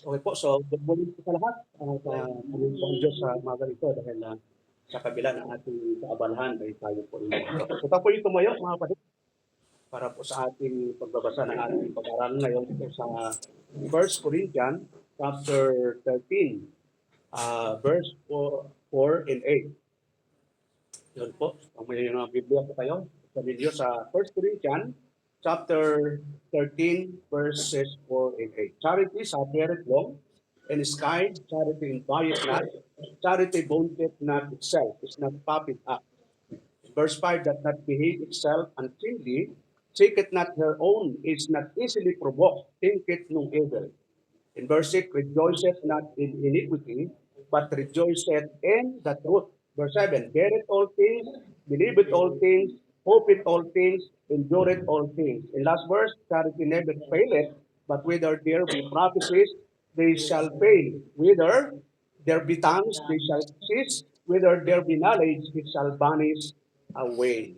Okay po, so good morning po sa lahat. Pagod po ang Diyos sa umaga ito dahil sa kabila ng ating kaabalahan ay tayo po rin. So tayo po yung tumayo mga kapatid para po sa ating pagbabasa ng ating pag-aaral ngayon ito sa 1 Corinthians chapter 13, verse 4 and 8. Yun po, kung may Biblia po kayo, sabi niyo sa 1 Corinthians chapter 13, verses 4 and 8. Charity suffereth long, and is kind, charity inviteth not, charity vaunteth not itself, is not puffed up. Verse 5, doth not behave itself uncleanly, seeketh not her own, is not easily provoked, thinketh no evil. In verse 6, rejoiceth not in iniquity, but rejoiceth in the truth. Verse 7, beareth all things, believeth all things, hopeth all things, endureth all things. In last verse, charity never faileth, but whether there be prophecies, they shall fail. Whether there be tongues, they shall cease. Whether there be knowledge, it shall vanish away.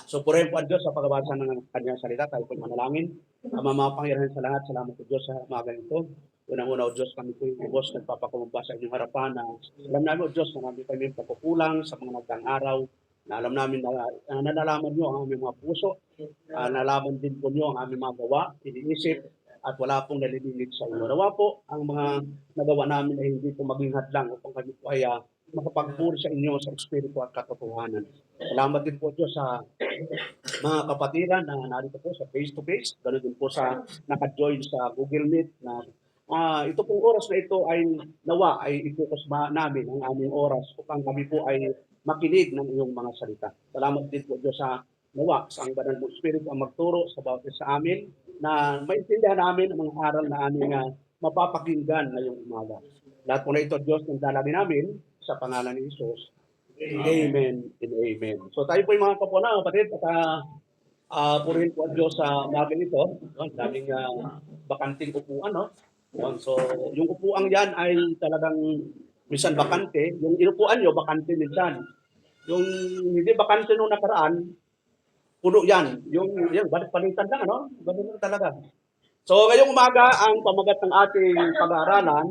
So purihin po ang Diyos sa pagbabasa ng kanyang salita. Tayo po manalangin. Ama mga pangyarihan sa lahat, salamat po Diyos sa umaga ito. Unang-una o Diyos, kami po yung ubos nagpapakumumba sa inyong harapan na alam namin o Diyos, marami kami pagkukulang sa mga nagdaang araw, na alam namin na nalalaman nyo ang aming mga puso, nalaman din po nyo ang aming mga gawa, iniisip, at wala pong nalilinig sa inyo. Nawa po ang mga nagawa namin ay hindi po maging hadlang upang kami po ay makapagpuri sa inyo sa Espiritu at katotohanan. Salamat din po Diyos sa mga kapatiran na narito po sa face-to-face, ganoon din po sa naka-join sa Google Meet na ito pong oras na ito ay nawa ay i-focus namin ang aming oras upang kami po ay makinig ng iyong mga salita. Salamat din po Diyos sa nawa sa ang banal mong Espiritu ang magturo sa bawat sa amin na maintindihan namin ang mga aral na aming mapapakinggan ngayong umaga. Lahat po na ito Diyos ng dalangin namin sa pangalan ni Jesus. Amen and amen. So tayo po yung mga kapwa kapatid at purihin po ang Diyos sa umaga nito. Daming bakanting upuan, no? So yung upuan yan ay talagang minsan bakante. Yung inupuan nyo, bakante minsan. Yung hindi bakante nung nakaraan, puno yan. Yung palitan lang, ano? Ganun lang talaga. So ngayong umaga, ang pamagat ng ating pag-aaralan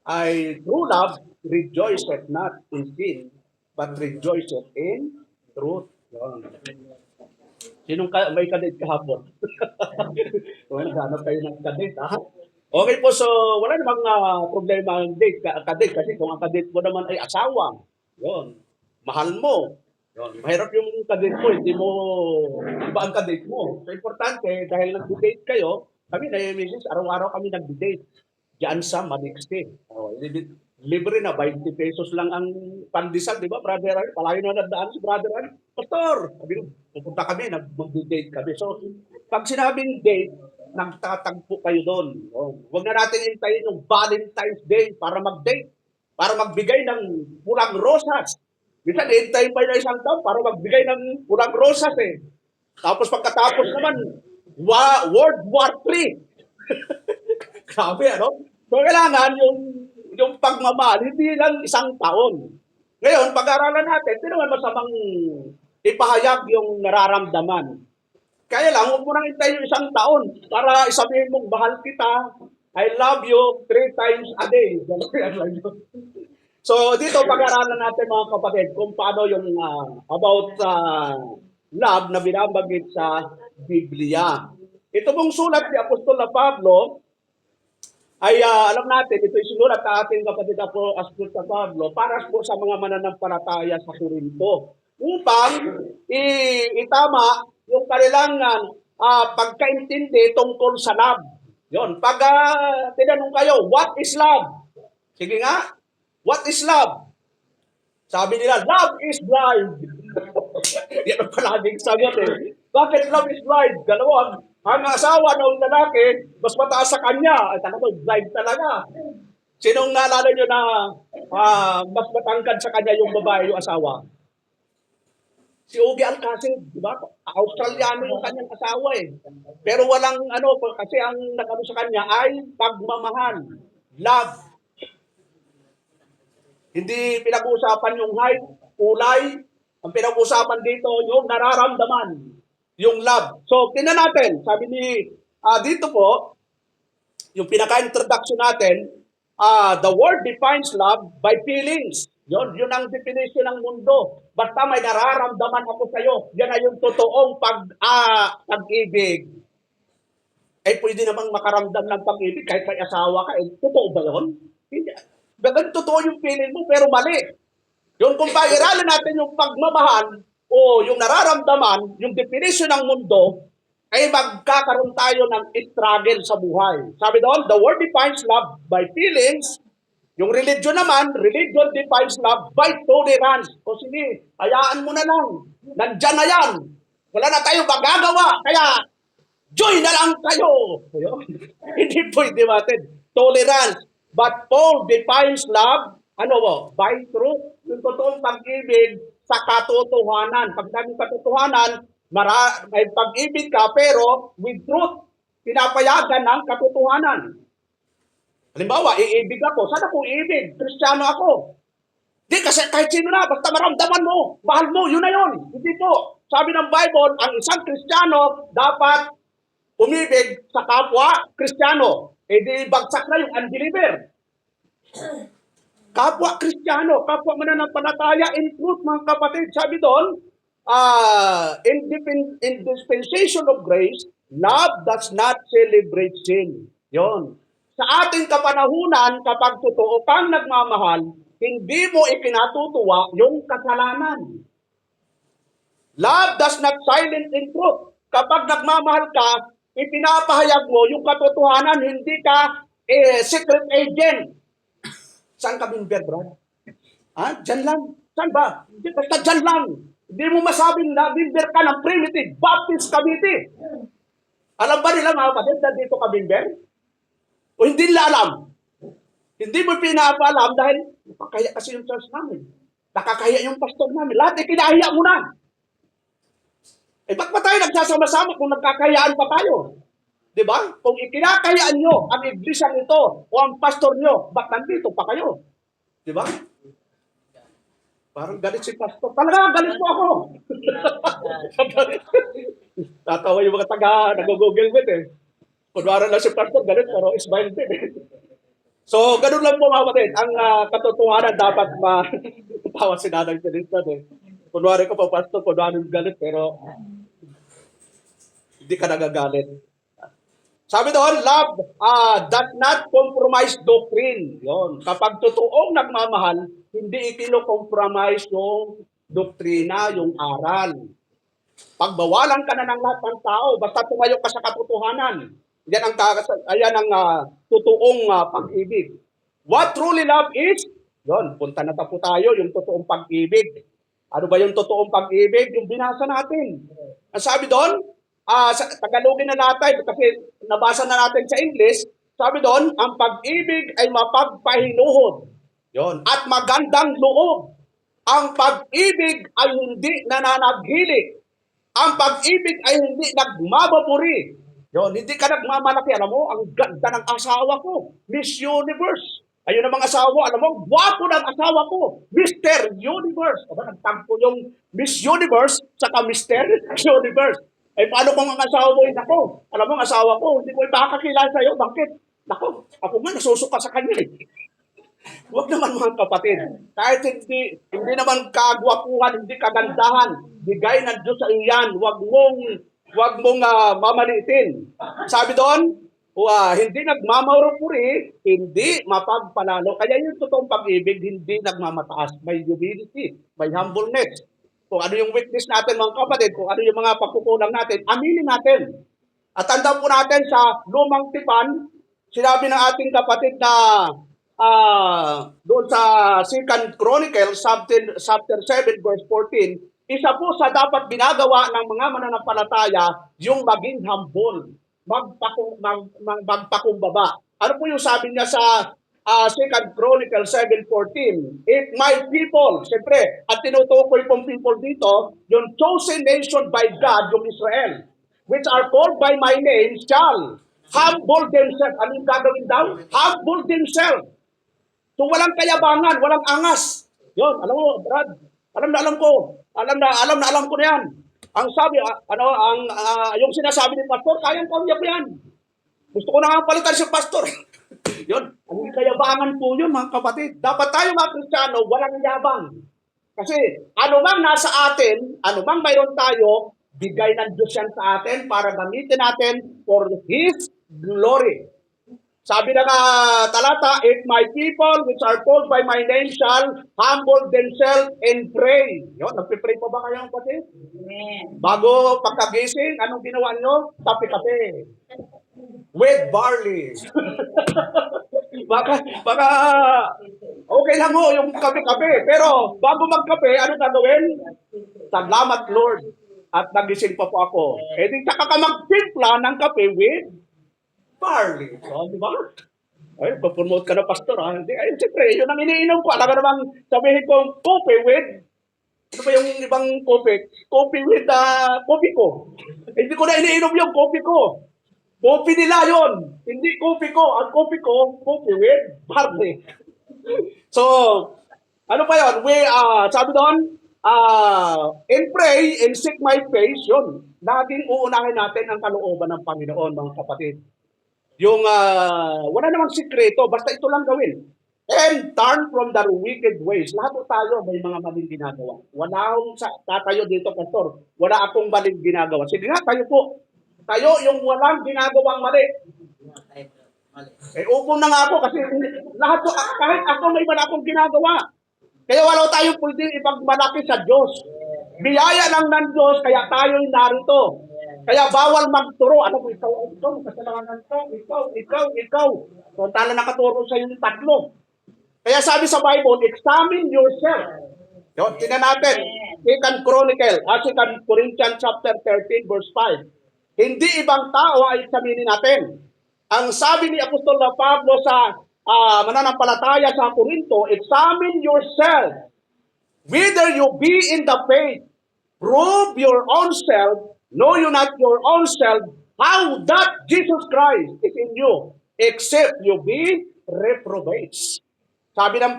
ay true love rejoiceth not in sin, but rejoiceth in truth. Sinong may kadate kahapon? Well, naghanap kayo ng kadate, ha? Okay po, so wala namang problema ang date, kadate, kasi kung ang kadate mo naman ay asawa, yun, mahal mo, yun, mahirap yung kadate mo, hindi mo, iba ang kadate mo. So, importante, dahil nag-date kayo, kami na yung misis, araw-araw kami nag-date. Diyan sa Manixte. Libre na, 20 pesos lang ang pandesal, di ba, brother? Palayo na nagdaan si brother. Pastor, pupunta kami, mag-date kami. So, pag sinabing date, nagtatagpo kayo doon. Huwag na natin hintayin yung Valentine's Day para mag-date, para magbigay ng pulang rosas. Minsan, hintayin pa yung isang taon para magbigay ng pulang rosas eh. Tapos pagkatapos naman, World War III. Grabe, ano? So, kailangan yung pagmamahal, hindi lang isang taon. Ngayon, pag-aralan natin, hindi naman masamang ipahayag yung nararamdaman. Kaya lang, huwag mo nang hintayin yung isang taon para isabihin mong, mahal kita, I love you 3 times a day. So, dito pag-aralan natin mga kapatid kung paano yung about love na binabanggit sa Biblia. Ito pong sulat ni Apostol na Pablo ay alam natin, ito isinulat sa ating kapatid Apostol na Pablo para po sa mga mananampalataya sa Corinto upang itama yung kanilang pagkaintindi tungkol sa love. Yon, pag tinanong kayo, what is love? Sige nga, what is love? Sabi nila, love is blind. Yan ang palaging sagot eh. Bakit love is blind? Dalawa, ang asawa ng lalaki, mas mataas sa kanya. Ay, talaga, blind talaga. Sinong naalala nyo na mas matangkad sa kanya yung babae, yung asawa? Si Ugi Alcacid, di ba? Australiano yung kanyang asawa eh. Pero walang kasi ang nakano sa kanya ay pagmamahal, love. Hindi pinag-uusapan yung height, kulay. Ang pinag-uusapan dito yung nararamdaman, yung love. So, tingnan natin. Sabi ni dito po, yung pinaka-introduction natin, the world defines love by feelings. Yun ang definition ng mundo. Basta may nararamdaman ako sa'yo, yan ay yung totoong pag-ibig. Eh, pwede namang makaramdam ng pag-ibig kahit may asawa ka. Eh, totoo ba yun? Hindi. Ganun totoo yung feeling mo, pero mali. Yung kung pag-iralin natin yung pagmamahal o yung nararamdaman, yung definition ng mundo, ay magkakaroon tayo ng struggle sa buhay. Sabi doon, the world defines love by feelings. Yung religion naman, religion defines love by tolerance. O sige, hayaan mo na lang. Nandyan na yan. Wala na tayo magagawa. Kaya, join na lang kayo. Hindi pwede natin. Tolerance. But Paul defines love, by truth. Yung totoong pag-ibig sa katotohanan. Pag namin katotohanan, may pag-ibig ka, pero with truth, pinapayagan ng katotohanan. Halimbawa, iibig ako. Saan ako iibig? Kristiyano ako. Di, kasi kahit sino na, basta maramdaman mo, mahal mo, yun na yun. Hindi po. Sabi ng Bible, ang isang Kristiyano dapat umibig sa kapwa Kristiyano. Eh di bagsak na yung unbeliever. Kapwa Kristiyano, kapwa mananampalataya in truth, mga kapatid. Sabi doon, in dispensation of grace, love does not celebrate sin. Yon. Sa ating kapanahunan, kapag totoo kang nagmamahal, hindi mo ikinatutuwa yung kasalanan. Love does not silence in truth. Kapag nagmamahal ka, ipinapahayag mo yung katotohanan, hindi ka secret agent. Saan ka member, Brad? Diyan lang. Saan ba? Basta diyan lang. Hindi mo masabing na member ka ng Primitive Baptist Committee. Alam ba nila mga kapatid na dito ka member? O hindi nila alam? Hindi mo pinapaalam dahil nakakaya kasi yung church namin. Nakakaya yung pastor namin. Lahat kinahiya mo na. Eh, ba't pa tayo nagsasama-sama kung nagkakayaan pa tayo? Diba? Kung ikinakayaan nyo ang iglesia nito o ang pastor nyo, ba't nandito pa kayo? Diba? Parang galit si pastor. Talaga, galit po ako. Tatawa yung mga taga, nag-google with eh. Kunwara lang si pastor, galit, pero smile din eh. So, ganun lang po mga kapatid. Ang katotohanan dapat matawa si Nanay Teresa eh. Kunwari ka pa pastor, kunwari galit, pero hindi ka nagagalit. Sabi doon, love does not compromise doctrine. Yon. Kapag totoong nagmamahal, hindi ikino-compromise yung doktrina, yung aral. Pagbawalan ka na ng lahat ng tao, basta tumayo ka sa katotohanan. Yan ang totoong pag-ibig. What truly love is? Yon, punta na po tayo, yung totoong pag-ibig. Ano ba yung totoong pag-ibig? Yung binasa natin. Ang sabi doon, sa Tagalogin na natin, kasi nabasa na natin sa English, sabi doon, ang pag-ibig ay mapagpahinuhod. Yon. At magandang loob. Ang pag-ibig ay hindi nananaghili. Ang pag-ibig ay hindi nagmamapuri. Yon, hindi ka nagmamalaki. Alam mo, ang ganda ng asawa ko. Miss Universe. Ayun ang mga asawa. Alam mo, gwapo ng asawa ko. Mr. Universe. Aba, nagtampo yung Miss Universe saka Mr. Universe. Eh, paano kung ang asawa mo ay ako? Alam mo, ang asawa ko, hindi ko ipakakilala sa'yo. Bakit? Nako, ako nga nasusuka sa kanya. Huwag naman mga kapatid. Kahit hindi naman kagwapuhan, hindi kagandahan. Bigay ng Diyos sa iyan. Huwag mong mamalitin. Sabi doon, hindi nagmamahurupuri, hindi mapagpalalo. Kaya yung totoong pag-ibig, hindi nagmamataas. May humility, may humbleness. Kung ano yung weakness natin mga kapatid, kung ano yung mga pagkukulang natin, aminin natin. At tandaan po natin sa lumang tipan, sinabi ng ating kapatid na doon sa 2 Chronicles, chapter 7, verse 14, isa po sa dapat ginagawa ng mga mananampalataya yung maging humble, magpakumbaba. Ano po yung sabi niya sa 2 Chronicles 7:14? If my people, siyempre, at tinutukoy pong people dito, yung chosen nation by God, yung Israel, which are called by my name, shall humble themselves. Ano yung gagawin daw? Humble themselves. So walang kayabangan, walang angas. Yun, alam mo, Brad, alam na alam ko na yan. Ang sabi, yung sinasabi ni Pastor, kayang-kaya ko yan. Gusto ko na nga palitan si pastor. Yun, ang kayabangan po yun, mga kapatid. Dapat tayo mga Kristiyano, walang yabang. Kasi anumang nasa atin, anumang mayroon tayo, bigay ng Diyos yan sa atin para gamitin natin for His glory. Sabi na nga talata, if my people which are called by my name shall humble themselves and pray. Yun, nagpipray pa ba kayo kapatid? Amen. Bago pagkagising, anong ginawa nyo? Kape-kape. With barley. baka okay lang ho yung kape-kape. Pero bago magkape, ano gagawin? Salamat Lord. At nagising pa po ako. Eh di saka ka magtimpla ng kape with barley. So, di ba? Ay, papromote ka na pastor ha. Hindi, ay, siyempre, yun ang iniinom ko. Alam ka namang sabihin ko, coffee with, ano ba yung ibang coffee? Coffee with coffee ko. Hindi ko na iniinom yung coffee ko. Coffee nila yun. Hindi coffee ko. Ang coffee ko, coffee with barley. So, ano pa yun? Sabi doon, and pray and seek my face, yun. Laging uunahin natin ang kalooban ng Panginoon, mga kapatid. Yung wala namang sikreto, basta ito lang gawin. And turn from the wicked ways. Lahat po tayo may mga maling ginagawa. Wala akong tatayo dito, pastor. Wala akong maling ginagawa. Sige nga, tayo po. Tayo yung walang ginagawang mali. Eh, upo na nga ako kasi lahat po, kahit ako may wala akong ginagawa. Kaya wala tayong pwedeng ipagmalaki sa Diyos. Biyaya lang ng Diyos, kaya tayo'y narito. Kaya bawal magturo. Ano mo, ikaw, kasalanan ka, ikaw. So, tala nakaturo sa yung tatlo. Kaya sabi sa Bible, examine yourself. Yun, tingnan natin. 2 Chronicle, 2 Corinthians chapter 13, verse 5. Hindi ibang tao ay examinin natin. Ang sabi ni Apostol na Pablo sa mananampalataya sa Corinto, examine yourself. Whether you be in the faith, prove your own self, know you not your own self, how that Jesus Christ is in you, except you be reprobates. Sabi ng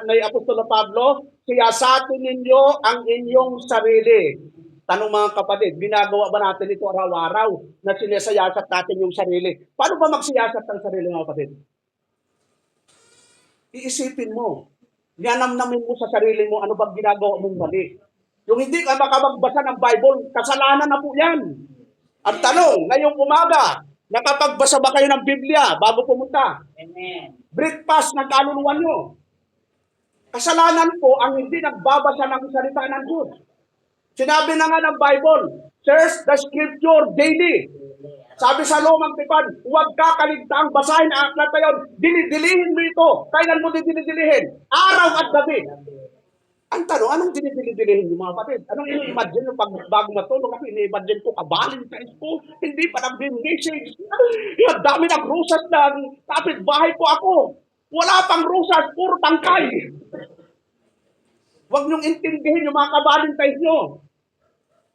ni Apostol Pablo, siyasatin ninyo ang inyong sarili. Tanong mga kapatid, ginagawa ba natin ito araw-araw na sinasayasat natin yung sarili? Paano ba magsiyasat ang sarili mga kapatid? Iisipin mo, nanamnamin mo sa sarili mo, ano bang ginagawa mong mali. Yung hindi ka makapagbasa ng Bible, kasalanan na po yan. Ang tanong, ngayong umaga, nakapagbasa ba kayo ng Biblia bago pumunta? Amen. Breakfast ng kaluluwa nyo. Kasalanan po ang hindi nagbabasa ng salita ng Diyos. Sinabi na nga ng Bible, search the scripture daily. Sabi sa lumang tipan, huwag kakaligtaang basahin ang aklat na yun. Dinidilihin mo ito. Kailan mo dinidilihin? Araw at gabi. Ang tanong, anong dinidilihin yung mga kapatid? Anong ini-imagine yung bago matulog? Ako ini-imagine ko, kabalintines ko. Hindi pa nag-message. Yung dami ng rusas na kapit-bahay ko ako. Wala pang rusas, puro tangkay. Huwag niyong intindihin yung mga kabalintines nyo.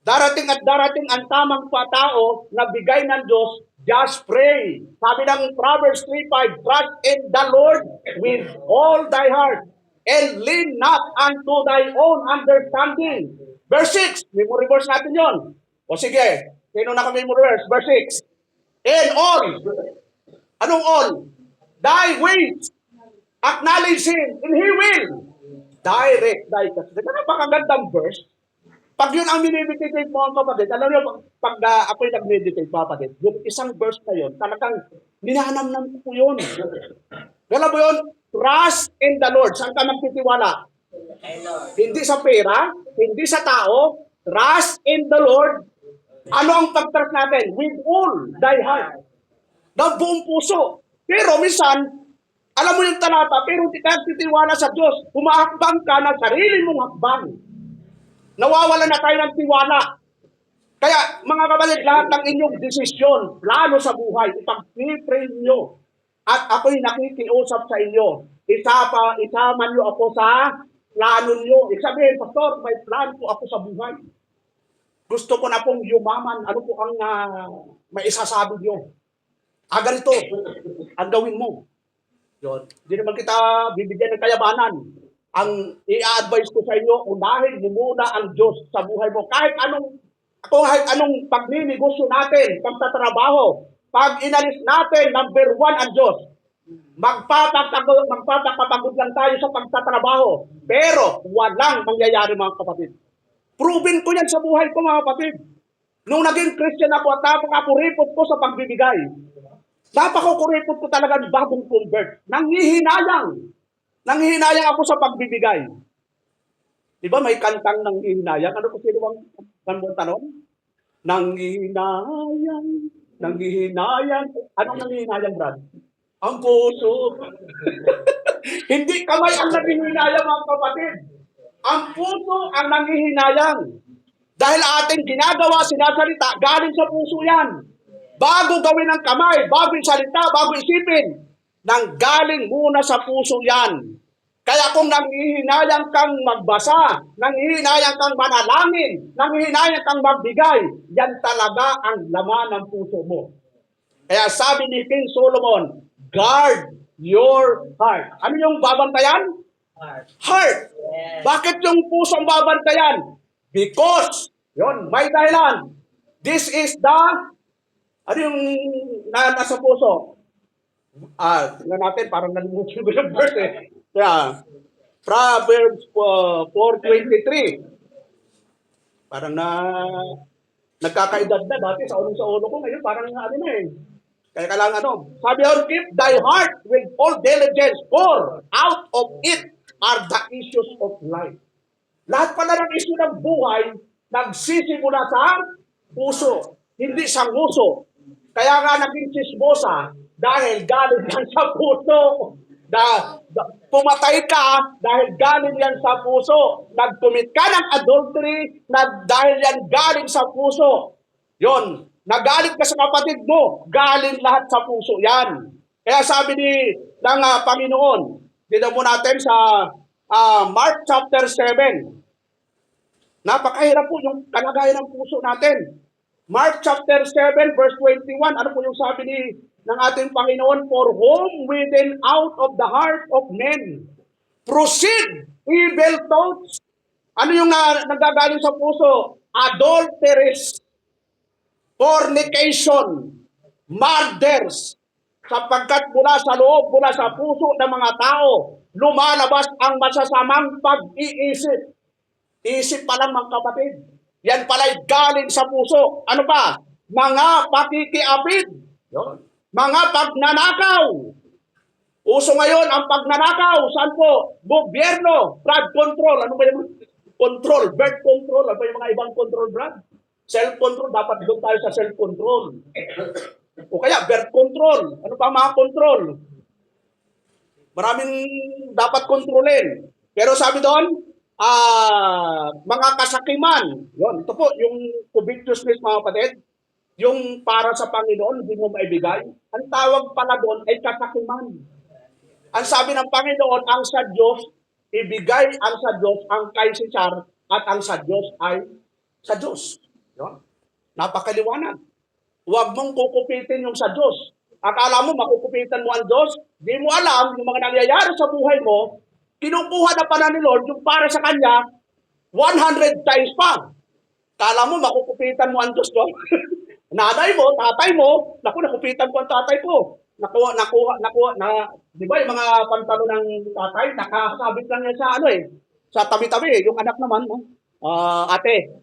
Darating at darating ang tamang patao na bigay ng Diyos, just pray. Sabi ng Proverbs 3:5, trust in the Lord with all thy heart and lean not unto thy own understanding. Verse 6, memory verse natin yon. O sige, sino naka-memory verse? Verse 6. And all, anong all? Thy ways, acknowledge Him, and He will direct thy path. Napakagandang verse. Pag yun ang minimeditate mo ang kapatid, alam niyo, pag ako'y nag-meditate, kapatid, yung isang verse na yun, talagang ninanamnam ko yun. Alam mo yun? Trust in the Lord. Saan ka magtitiwala? Hindi sa pera, hindi sa tao. Trust in the Lord. Ano ang pag-trust natin? With all thy heart. Na buong puso. Pero minsan, alam mo yung talata, pero hindi ka titiwala sa Diyos. Humahakbang ka ng sarili mong hakbang. Nawawala na tayo ng tiwala. Kaya, mga kapatid, lahat ng inyong desisyon, plano sa buhay, ipag-pray nyo. At ako'y nakikiusap sa inyo. Isama nyo ako sa plano nyo. Sabihin, Pastor, may plan po ako sa buhay. Gusto ko na pong yumaman. Ano po ang maisasabi nyo? Ganito, ang gawin mo. Yun. Hindi naman kita bibigyan ng kayabanan. Ang i-advise ko sa inyo, unahin mo muna ang Diyos sa buhay mo. Kahit anong pagninegosyo natin, pagtatrabaho, pag inalis natin, number one ang Diyos. Magpapakapagod lang tayo sa pagtatrabaho. Pero walang mangyayari mga kapatid. Proven ko yan sa buhay ko mga kapatid. Nung naging Christian ako at napakakuripot ko sa pagbibigay. Napakakuripot ko talaga bagong convert. Nanghihinayang. Nanghihinayang ako sa pagbibigay. Diba may kantang nanghihinayang? Ano ko sino bang tanong? Nanghihinayang. Nanghihinayang. Anong nanghihinayang, Brad? Ang puso. Hindi kamay ang nanghihinayang mga kapatid. Ang puso ang nanghihinayang. Dahil ating ginagawa, sinasalita, galing sa puso yan. Bago gawin ng kamay, bago salita, bago isipin, nang galing muna sa puso yan. Kaya kung nanghihinayang kang magbasa, nanghihinayang kang manalangin, nanghihinayang kang magbigay, yan talaga ang laman ng puso mo. Kaya sabi ni King Solomon, guard your heart. Ano yung babantayan? Heart. Yes. Bakit yung pusong babantayan? Because, yon may dahilan. This is the, ano yung nasa puso? Tingnan natin, parang nalimutin ko yung verse eh. Yeah. Proverbs 4:23. Parang nagkakaedad na dati sa ulo ko ngayon, parang ano na eh. Kaya kailangan ano, sabi yun, keep thy heart with all diligence, for out of it are the issues of life. Lahat pala ng issue ng buhay, nagsisimula sa puso, hindi sa nguso. Kaya nga naging chismosa, dahil galing yan sa puso. Pumatay ka dahil galing yan sa puso. Nagtumit ka ng adultery dahil yan galing sa puso. Yon, nagalit ka sa kapatid mo, galing lahat sa puso yan. Kaya sabi ng Panginoon, dito mo natin sa Mark chapter 7. Napakahirap po yung kalagayan ng puso natin. Mark chapter 7 verse 21, ano po yung sabi ng ating Panginoon? For whom within out of the heart of men proceed evil thoughts. Ano yung nagagaling sa puso? Adulteries, fornication, murders. Sapagkat mula sa loob, mula sa puso ng mga tao, lumalabas ang masasamang pag-iisip. Isip pa lang mga kapatid. Yan pala'y galing sa puso. Ano pa? Mga pakikiapid. Mga pagnanakaw. Uso ngayon ang pagnanakaw. Saan po? Gobyerno. Flood control. Ano ba yung control? Birth control. Ano ba yung mga ibang control, Brad? Self-control. Dapat doon tayo sa self-control. O kaya birth control. Ano pa mga control? Maraming dapat kontrolin. Pero sabi doon, mga kasakiman. Yun, ito po, yung covetousness mga kapatid, yung para sa Panginoon, hindi mo maibigay. Ang tawag pala doon ay kasakiman. Ang sabi ng Panginoon, ang sa Diyos, ibigay ang sa Diyos, ang kay Cesar, at ang sa Diyos ay sa Diyos. Yun. Napakaliwanag. Huwag mong kukupitin yung sa Diyos. Akala mo, makukupitan mo ang Diyos, di mo alam yung mga nangyayari sa buhay mo, kinukuha na pala ni Lord yung para sa Kanya, 100 times pa. Kala mo, makukupitan mo ang Diyos, no? Nanay mo, tatay mo, nakupitan ko ang tatay ko. Di ba yung mga pantalo ng tatay, nakasabit lang yan sa sa tabi-tabi. Yung anak naman, ate,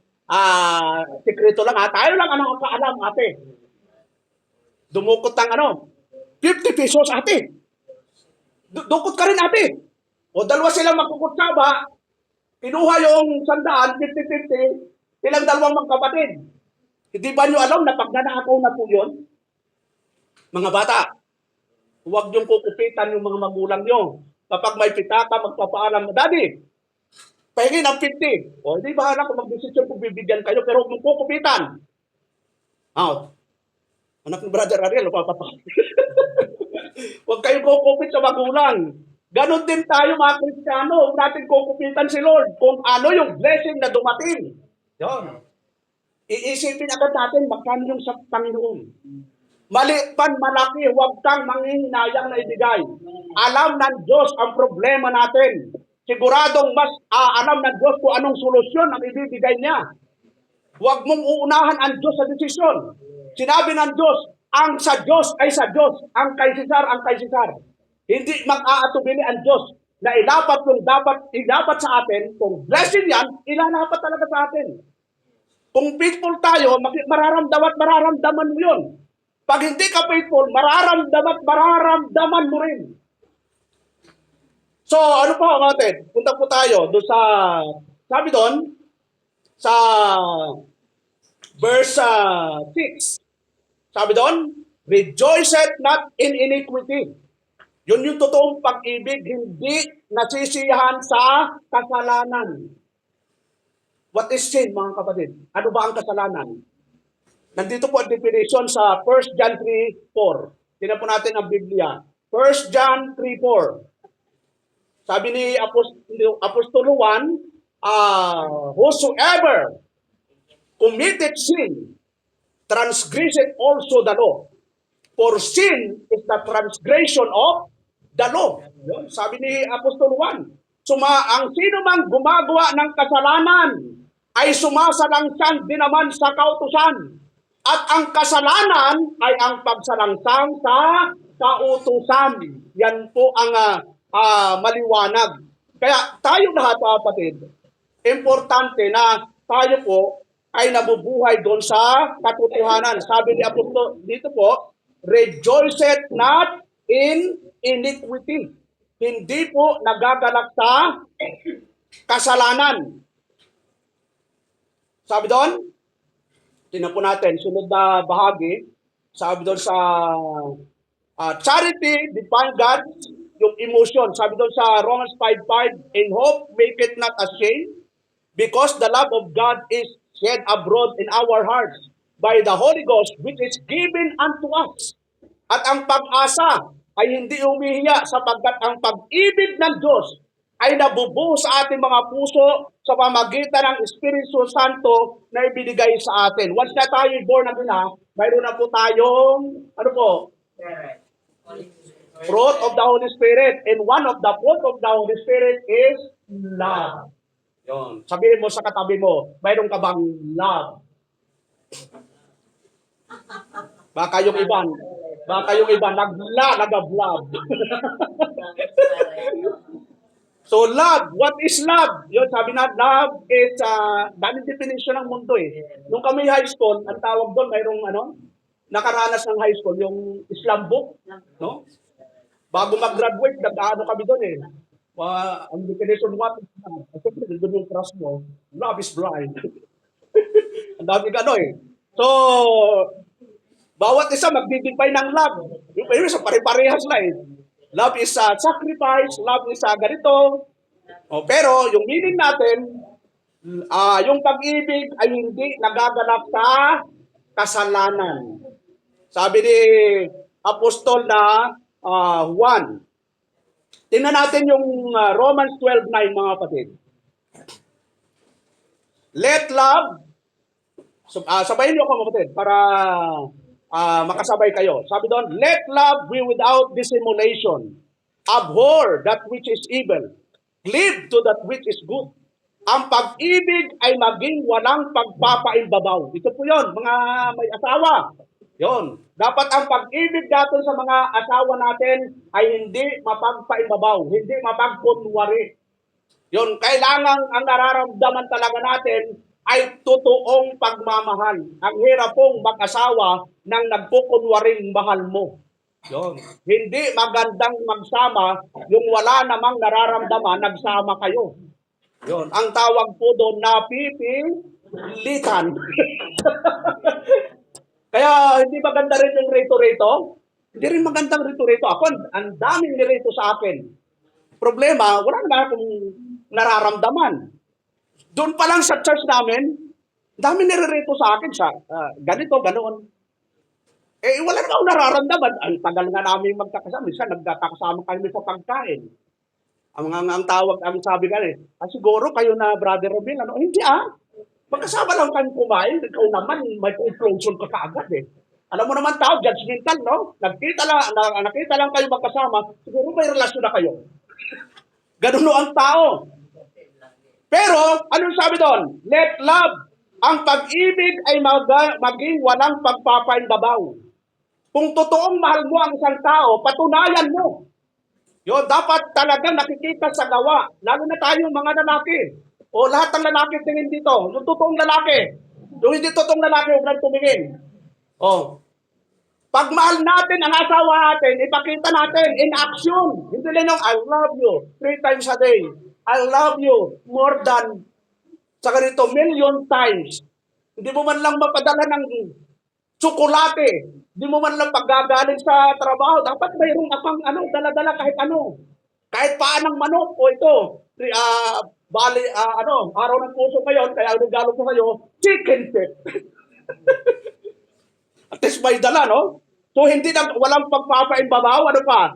sekreto lang, tayo lang ang kaalam, ate. Dumukot ng 50 pesos, ate. Dukot ka rin, ate. O dalawa silang magkukutsaba, kinuha yung 100, 50-50, ilang dalawang magkapatid. Hindi ba nyo alam na pag nanakaw na po yun? Mga bata, huwag niyong kukupitan yung mga magulang nyo. Kapag may pitaka, magpapaalam na, Daddy, pahingin ng 50. O hindi bahala kung mag-desisyon kung bibigyan kayo, pero huwag mong kukupitan. Out. Anak ni Brother Ariel, papapakit. Huwag kayong kukupit sa magulang. Ganon din tayo mga Kristiyano, huwag natin kukupitan si Lord kung ano yung blessing na dumating. Yun. Iisipin agad natin magkano yung sa Panginoon. Maliit pan malaki, huwag kang manghihinayang na ibigay. Alam ng Diyos ang problema natin. Siguradong mas alam ng Diyos kung anong solusyon ang ibibigay niya. Huwag mong uunahan ang Diyos sa desisyon. Sinabi ng Diyos, Ang sa Diyos ay sa Diyos. Ang kay Cesar, ang kay Cesar. Hindi mag-aatubili ang Diyos na ilapat yung ilapat sa atin. Kung blessing yan, ilalapat talaga sa atin. Kung faithful tayo, mararamdaman mo yun. Pag hindi ka faithful, mararamdaman mo rin. So, ano pa natin? Punta po tayo doon sa, sabi doon, sa verse 6. Sabi doon, rejoiceth not in iniquity. Yun yung totoong pag-ibig, hindi nasisiyahan sa kasalanan. What is sin, mga kapatid? Ano ba ang kasalanan? Nandito po ang definition sa 1 John 3:4. Tingnan po natin ang Biblia. 1 John 3:4. Sabi ni Apostol Juan, whosoever committed sin, transgresseth also the law. For sin is the transgression of the law. Yun, sabi ni Apostol Juan. Ang sino mang gumagawa ng kasalanan ay sumasalangsang din naman sa kautusan. At ang kasalanan ay ang pagsalangsang sa kautusan. Yan po ang maliwanag. Kaya tayo lahat, kapatid, importante na tayo po ay nabubuhay doon sa katotohanan. Sabi ni Apostol dito po, rejoiceth not in iniquity. Hindi po nagagalak sa kasalanan. Sabi doon, tingnan po natin, sunod na bahagi, sabi doon sa charity, define God, yung emotion. Sabi doon sa Romans 5:5, in hope make it not ashamed, because the love of God is shed abroad in our hearts by the Holy Ghost, which is given unto us. At ang pag-asa ay hindi umihiya sapagkat ang pag-ibig ng Diyos ay nabubuo sa ating mga puso sa pamagitan ng Espiritu Santo na ibinigay sa atin. Once na tayo born again, mayroon na po tayong, ano po? Fruit of the Holy Spirit. And one of the fruit of the Holy Spirit is love. Yun. Sabihin mo sa katabi mo, mayroon ka bang love? Baka yung iba, nag-love. So love, what is love? Yun, sabi na, love is, daming definition ng mundo eh. Nung kami high school, ang tawag doon, mayroong nakaranas ng high school, yung Islam book, no? Bago mag-graduate, nag-ano kami doon eh. Ang definition, what is love? Kasi doon yung trust mo, love is blind. Ang dami eh. So, bawat isa magdi-define ng love. Yung isa pare-parehas lang eh. Love is sacrifice, love is ganito. Pero yung meaning natin, yung pag-ibig ay hindi nagaganap sa kasalanan. Sabi ni Apostol na Juan. Tingnan natin yung Romans 12:9, mga kapatid. Let love, sabayin niyo ako, mga kapatid, para makasabay kayo. Sabi doon, let love be without dissimulation. Abhor that which is evil. Cleave to that which is good. Ang pag-ibig ay maging walang pagpapaimbabaw. Ito po yun, mga may asawa. Yun. Dapat ang pag-ibig natin sa mga asawa natin ay hindi mapagpaimbabaw, hindi mapagkunwari. Yun, kailangan ang nararamdaman talaga natin ay totoong pagmamahal. Ang hirap pong mag-asawa nang nagpukunwaring mahal mo. Yun. Hindi magandang magsama yung wala namang nararamdaman, nagsama kayo. Yun. Ang tawag po doon, napipilitan. Kaya hindi maganda rin yung rito-rito. Hindi rin magandang rito-rito. Ako, ang daming nirito sa akin. Problema, wala naman akong nararamdaman. Doon pa lang sa church namin, dami nire-rito sa akin sa ganito, ganoon. Wala naman akong nararamdaman. Ang tagal nga namin magkakasama. Minsan, nagkakasama kami sa pagkain. Ang tawag, ang sabi ka siguro kayo na Brother Robin, hindi magkasama lang kami kumain, ikaw naman, may conclusion ka kaagad eh. Alam mo naman tao, judgmental, no? Nakita lang kayo magkasama, siguro may relasyon na kayo. Ganun ang tao. Pero, anong sabi doon? Let love, ang pag-ibig ay maging walang pagpapaimbabaw. Kung totoong mahal mo ang isang tao, patunayan mo. Yun, dapat talagang nakikita sa gawa. Lalo na tayong mga lalaki. O lahat ng lalaki tingin dito. Yung totoong lalaki. Yung hindi totoong lalaki, huwag nang tumingin. O, pag mahal natin ang asawa natin, ipakita natin in action. Hindi lang yung, I love you 3 times a day. I love you more than sa ganito, million times. Hindi mo man lang mapadala ng tsokolate. Hindi mo man lang paggagaling sa trabaho. Dapat mayroong akong dala-dala kahit ano. Kahit paanang manok o ito. Araw ng puso ngayon, kaya regalo ko kayo, chicken feet. At least may dala, no? So, hindi na, walang pagpapaimbabaw, ano pa?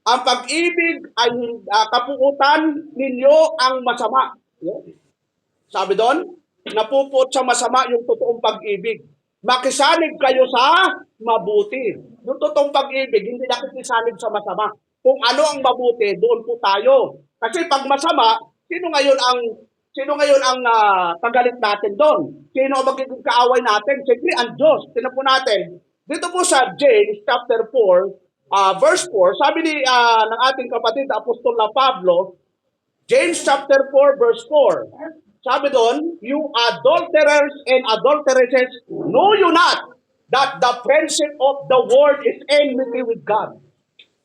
Ang pag-ibig ay kapuutan ninyo ang masama. Sabi doon, napuput sa masama yung totoong pag-ibig. Makisalig kayo sa mabuti. Yung totoong pag-ibig, hindi nakikisalig sa masama. Kung ano ang mabuti, doon po tayo. Kasi pag masama, sino ngayon ang tagalit natin doon? Sino ang magiging kaaway natin? Siyempre, ang Diyos. Tinan po natin. Dito po sa James chapter 4, verse 4, sabi ng ating kapatid, Apostol na Pablo, James chapter 4, verse 4, sabi doon, you adulterers and adulteresses, know you not that the friendship of the world is enmity with God.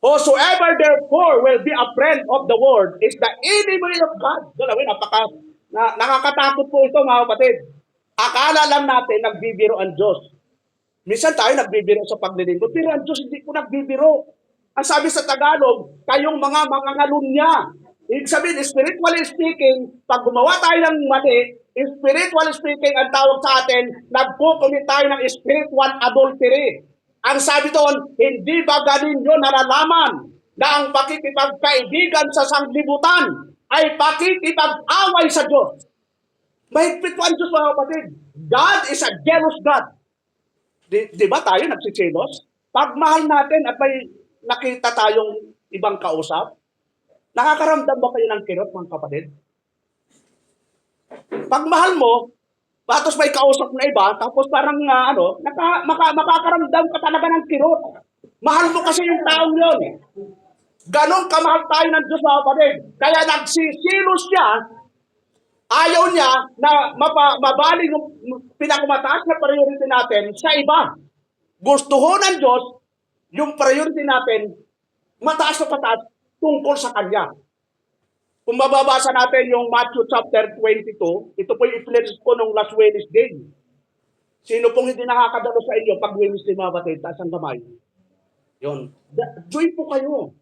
Whosoever therefore will be a friend of the world is the enemy of God. Nakakatakot po ito, mga kapatid. Akala lang natin nagbibiro ang Diyos. Minsan tayo nagbibiro sa paglilingkod, pero ang Diyos hindi po nagbibiro. Ang sabi sa Tagalog, kayong mga mangangalunya. Ibig sabihin, spiritually speaking, pag gumawa tayo ng mali, spiritually speaking, ang tawag sa atin, nagpo-commit tayo ng spiritual adultery. Ang sabi doon, hindi ba ganin nyo nalalaman na ang pakikipagkaibigan sa sanglibutan ay pakikipag-away sa Diyos? Mahigpit po ang Diyos, mga kapatid. God is a jealous God. Di ba tayo nagsiselos? Pag mahal natin at may nakita tayong ibang kausap, nakakaramdam ba kayo ng kirot, mga kapatid? Pag mahal mo, tapos may kausap na iba, tapos parang makakaramdam ka talaga ng kirot. Mahal mo kasi yung taong yun. Ganon kamahal tayo ng Diyos, mga kapatid. Kaya nagsisilos siya, ayaw niya na mabaling yung pinakamataas na priority natin sa iba. Gusto ho ng Diyos, yung priority natin, mataas na pataas tungkol sa Kanya. Kung mababasa natin yung Matthew chapter 22, ito po yung i-pledge ko nung last Wednesday. Sino pong hindi nakakadalo sa inyo pag Wednesday, mga batid, taas ang kamay? Yun. Join po kayo.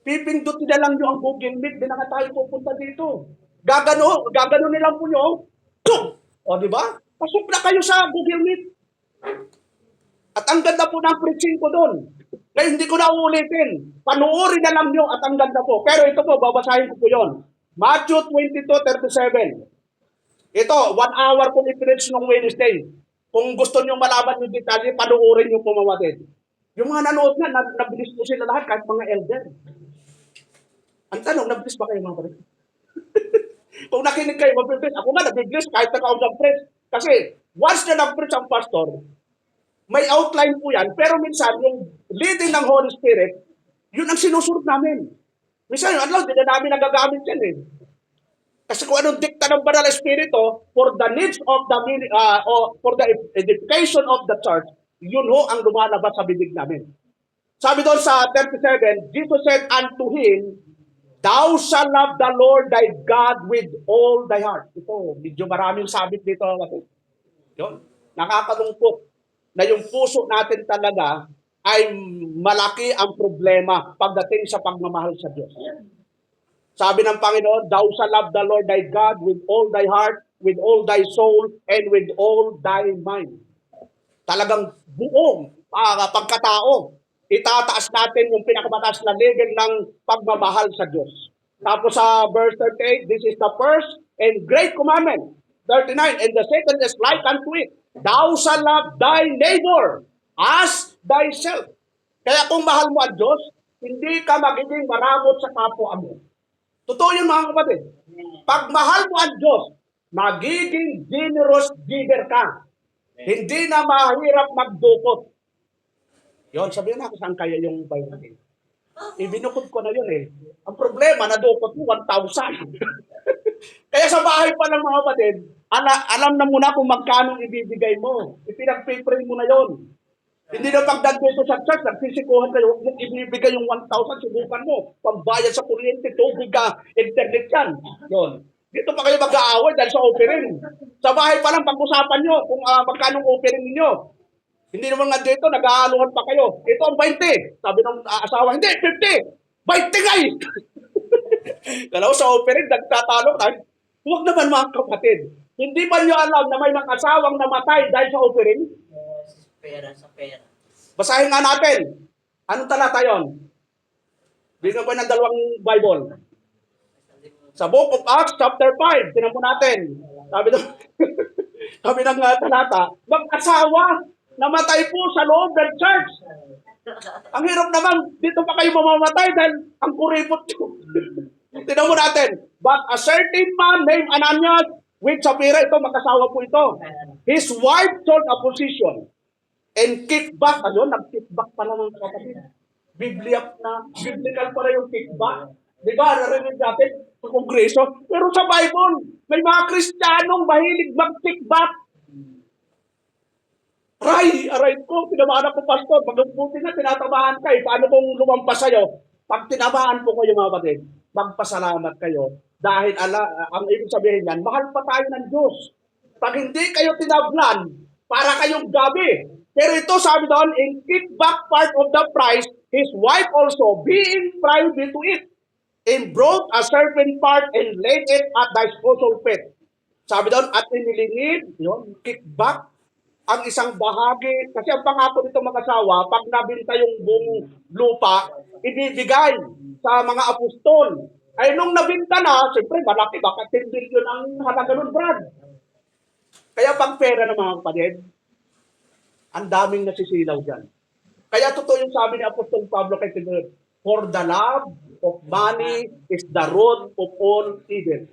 Pipindutin na lang nyo ang Google Meet, di na nga tayo pupunta dito. Gagano nilang po nyo. O, di ba? Pasok na kayo sa Google Meet. At ang ganda po ng preaching ko doon. Kaya hindi ko na uulitin. Panuorin na lang nyo at ang ganda po. Pero ito po, babasahin ko po yun. Matthew 22:37. Ito, 1 hour kong i-preach nung Wednesday. Kung gusto nyo malaman yung detalye, panuorin nyo po, mawatid. Yung mga nanood na, nabilis po sila lahat, kahit mga elder. Ang tanong, nabilis ba kayo, mga kapatid? Kung nakinig kayo, mag-preach. Ako nga, nabilis kahit naka-out preach. Kasi, once na nag-preach ang pastor, may outline po yan, pero minsan, yung leading ng Holy Spirit, yun ang sinusunod namin. Minsan, hindi na namin nagagamit yan eh. Kasi kung anong dikta ng Banal Espiritu, for the needs of the, for the edification of the church, yun ho ang lumalabas sa bibig namin. Sabi doon sa 37, Jesus said unto him, thou shalt love the Lord thy God with all thy heart. Ito, medyo maraming sabit dito. Yun, nakakalungkot na yung puso natin talaga ay malaki ang problema pagdating sa pagmamahal sa Diyos. Sabi ng Panginoon, thou shalt love the Lord thy God with all thy heart, with all thy soul, and with all thy mind. Talagang buong pagkatao, itataas natin yung pinakamataas na level ng pagmamahal sa Diyos. Tapos sa verse 38, this is the first and great commandment. 39, and the second is like unto it, thou shalt love thy neighbor as thyself. Kaya kung mahal mo ang Diyos, hindi ka magiging maramot sa kapwa mo. Totoo yun, mga kapatid. Pag mahal mo ang Diyos, magiging generous giver ka. Hindi na mahirap magdukot. Yon, sabihin na ako saan kaya yung violin. Ibinukod ko na yun eh. Ang problema, nadukot mo 1,000. Kaya sa bahay pa ng mga kapatid, alam na muna kung magkano ibibigay mo. Ipinag-pray mo na yon. Hindi na pagdagdito sa church, nagsisikuhan kayo, huwag mong ibibigay yung 1,000, subukan mo. Pambayad sa kuryente, tubig ka, internet yan. Yun. Dito pa kayo mag-aaway dahil sa offering. Sa bahay pa lang, pag-usapan nyo kung magkano offering ninyo. Hindi naman nga dito, nag-aaluhan pa kayo. Ito ang 20. Sabi ng asawa, hindi, 50. 20 guys! Kalaw sa offering, nagtatalo tayo. Huwag naman mga kapatid. Hindi ba nyo alam na may mga asawang namatay dahil sa offering? Pera sa pera. Basahin nga natin. Anong talata yun? Bigyan ko ng dalawang Bible. Sa Book of Acts, chapter 5. Tinan po natin. Sabi ng talata, mag-asawa, namatay po sa loob ng church. Ang hirap naman, dito pa kayo mamamatay dahil ang kuripot nyo. Tinan mo natin. But a certain man named Ananias, with Sapphira, ito, mag-asawa po ito. His wife sold a position and kickback. Ano? Nag-kickback pala ng kapatid. Biblical pala yung kickback. Di ba? Narinig natin sa Kongreso. Pero sa Bible, may mga Kristiyanong mahilig mag-kickback. Aray ko, tinamaan ako, pastor. Pagbuti na, tinatamaan ka eh. Paano kung lumampas sa'yo? Pag tinamaan po kayo, mga kapatid, magpasalamat kayo. Dahil ang ibig sabihin yan, mahal pa tayo ng Diyos. Pag hindi kayo tinablan, para kayong gabi. Pero ito, sabi doon, in kickback part of the price, his wife also, being privy to it, and brought a certain part and laid it at the disposal pit. Sabi doon, at inilingid, yun, kickback, ang isang bahagi, kasi ang pangako nito mag-asawa, pag nabinta yung buong lupa, ibibigay sa mga apostol. Ay nung nabinta na, siyempre malaki, baka 10 billion ang halaga nun, Brad. Kaya pag pera ng mga kapatid, ang daming nasisilaw dyan. Kaya totoo yung sabi ni Apostol Pablo kay Timothy, for the love of money is the root of all evil.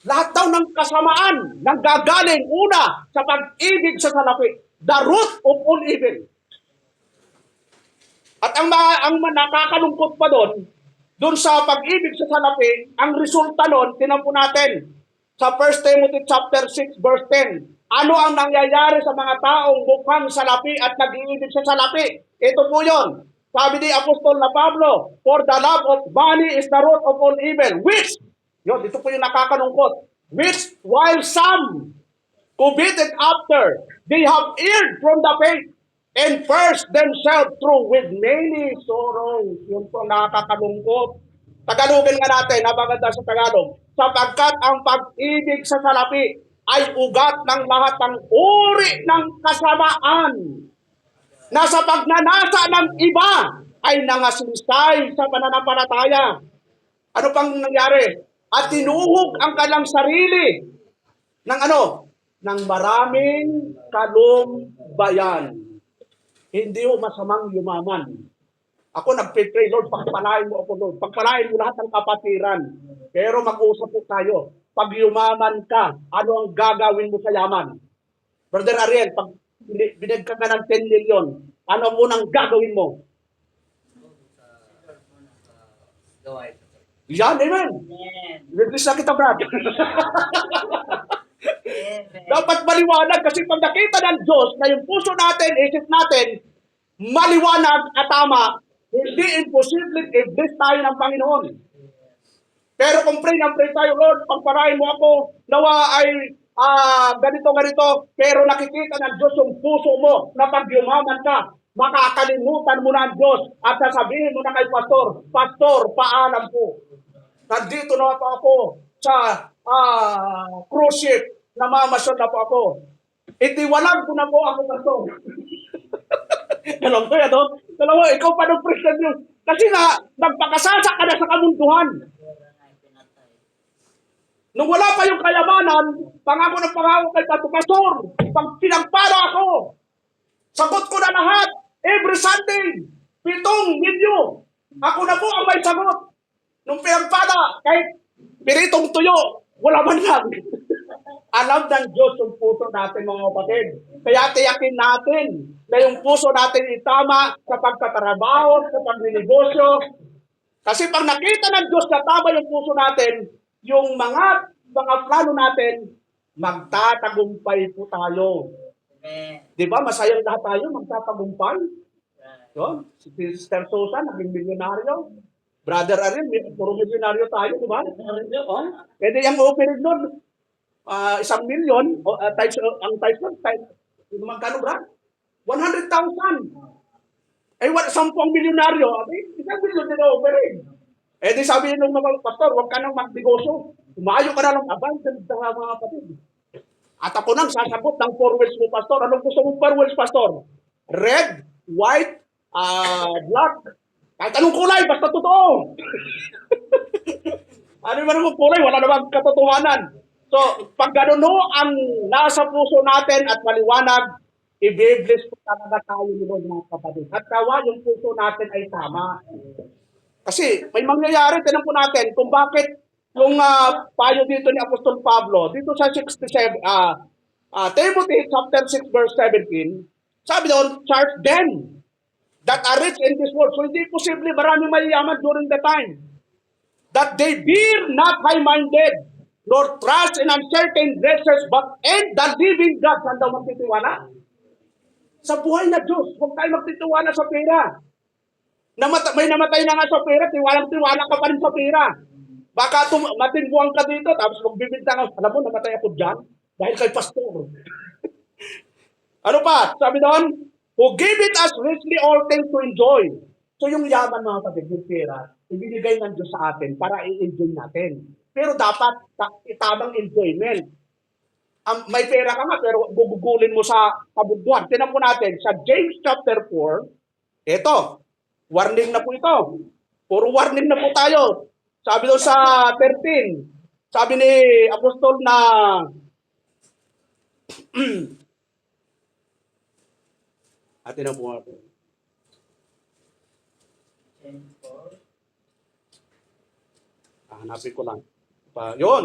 Lahat daw ng kasamaan nanggagaling una sa pag-ibig sa salapi. The root of all evil. At ang nakakalungkot pa doon sa pag-ibig sa salapi, ang resulta doon, tinan po natin, sa 1 Timothy chapter 6 verse 10. Ano ang nangyayari sa mga taong mukhang salapi at nag-iibig sa salapi? Ito po yun. Sabi ni Apostol na Pablo, for the love of money is the root of all evil, which yun, dito po yung nakakalungkot. Which, while some coveted after, they have erred from the faith and first themselves through with many sorrows. Yun po ang nakakalungkot. Tagalogin nga natin, napaganda sa Tagalog. Sapagkat ang pag-ibig sa salapi ay ugat ng lahat ng uri ng kasamaan na sa pagnanasa ng iba ay nangasinsay sa pananampalataya. Ano pang nangyari? At tinuhog ang kanilang sarili ng ng maraming kalumbayan. Hindi mo masamang yumaman. Ako nagpipray, Lord, pagpalain mo ako, Lord. Pagpalain mo lahat ng kapatiran. Pero mag-usap po tayo. Pag yumaman ka, ano ang gagawin mo sa yaman? Brother Ariel, pag binigka ka ng 10 million, ano ang unang gagawin mo? Gawin. Yan, amen. Release na kita, Brad. Dapat maliwanag kasi pag nakita ng Diyos na yung puso natin, isip natin, maliwanag at tama, hindi imposible i-bless tayo ng Panginoon. Pero kung pray tayo, Lord, pagparain mo ako, nawa ay ganito, pero nakikita ng Diyos yung puso mo na pag yumaman ka, makakalimutan mo na ang Diyos at sasabihin mo na kay Pastor, paalam po. Nandito na po ako sa cruise ship, namamasyon na po ako. Itiwalag ko na po ako, Pastor. Alam mo yan, no? Alam mo, ikaw pa ng Christian yun. Kasi nga, nagpakasasak ka na sa kamunduhan. Nung wala pa yung kayamanan, pangako kay Pastor, pag pinagpala ako, sagot ko na lahat, every Sunday, 7 milyon. Ako na po ang may sagot. Nung pinagpala, kahit piritong tuyo, wala man lang. Alam ng Diyos yung puso natin, mga kapatid. Kaya tiyakin natin na yung puso natin itama sa pagtatrabaho, sa pagninegosyo. Kasi pag nakita ng Diyos na tama yung puso natin, yung mga plano natin, magtatagumpay po tayo. Amen. Di ba? Masayang lahat tayo, magtatagumpay. Right. Yun. Si Sister Susan, naging milyonaryo. Brother Ariel, puro milyonaryo tayo, di ba? Oh. Pwede yung offering nun, 1,000,000, ang times nun, magkano bra? 100,000. Eh, 10 milyonaryo, 1,000,000 din offering. Eh, di sabi nung mga pastor, huwag ka nang magnegosyo. Umayo ka na lang, abandon mga kapatid. At ako nang sasagot ng 4 words mo, pastor. Anong gusto mong 4 words, pastor? Red, white, black. Kahit anong kulay, basta totoo. Ano man ang kulay, wala namang katotohanan. So, pag ganun ho, ang nasa puso natin at maliwanag, i-bless po talaga tayo ni Lord, mga kapatid. At kawa yung puso natin ay tama. Kasi may mangyayari, tinan po natin kung bakit yung payo dito ni Apostol Pablo, dito sa 67, Timothy chapter 6 verse 17, sabi doon, charge them that are rich in this world. So hindi posible maraming mayayaman during the time. That they be not high-minded, nor trust in uncertain riches, but in the living God. Saan daw magtitiwala? Sa buhay na Diyos. Huwag tayo magtitiwala sa pera. May namatay na nga sa pera, tiwala ka pa rin sa pera. Baka matingbuang ka dito, tapos magbibintang ka, alam mo, namatay ako dyan, dahil kay pastor. Ano pa? Sabi doon, who give it us richly all things to enjoy. So yung yaman, mga kapatid, yung pera, ibinigay ng Diyos sa atin para i-enjoy natin. Pero dapat tamang enjoyment. May pera ka nga, pero gugugulin mo sa kabunduan. Tinan po natin, sa James chapter 4, ito, warning na po ito. Puro warning na po tayo. Sabi doon sa 13, sabi ni Apostol na, atin na po natin. Hanapin ko lang. Yun,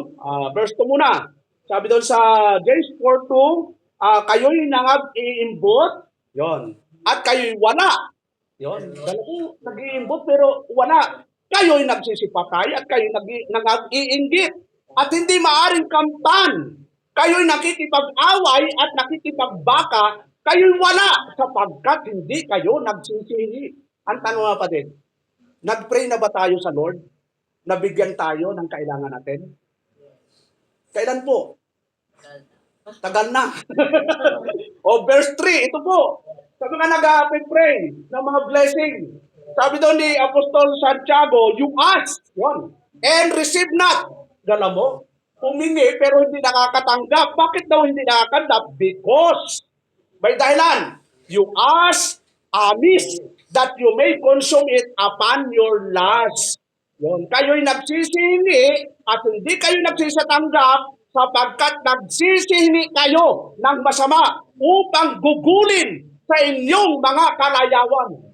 verse 2 muna. Sabi doon sa James 4:2, kayo'y nag-iimbot, yun. At kayo'y wala. Yun, dalawa nag-iimbot pero wala. Kayo'y nagsisipatay at kayo'y nag-iinggit. At hindi maaring kamtan. Kayo'y nakikipag-away at nakikipagbaka. Kayo'y wala sapagkat hindi kayo nagsisisi. Ang tanong nga pa din, nag-pray na ba tayo sa Lord? Nabigyan tayo ng kailangan natin? Kailan po? Tagal na. O verse 3, ito po. Sa mga nag-pray ng mga blessing. Sabi doon ni Apostol Santiago, you ask, yun, and receive not. Gala mo, humingi pero hindi nakakatanggap. Bakit daw hindi nakakatanggap? Because, may dahilan, you ask amiss that you may consume it upon your lust. Yun, kayo'y nagsisihingi at hindi kayo nagsisatanggap sapagkat nagsisihingi kayo ng masama upang gugulin sa inyong mga kalayawan.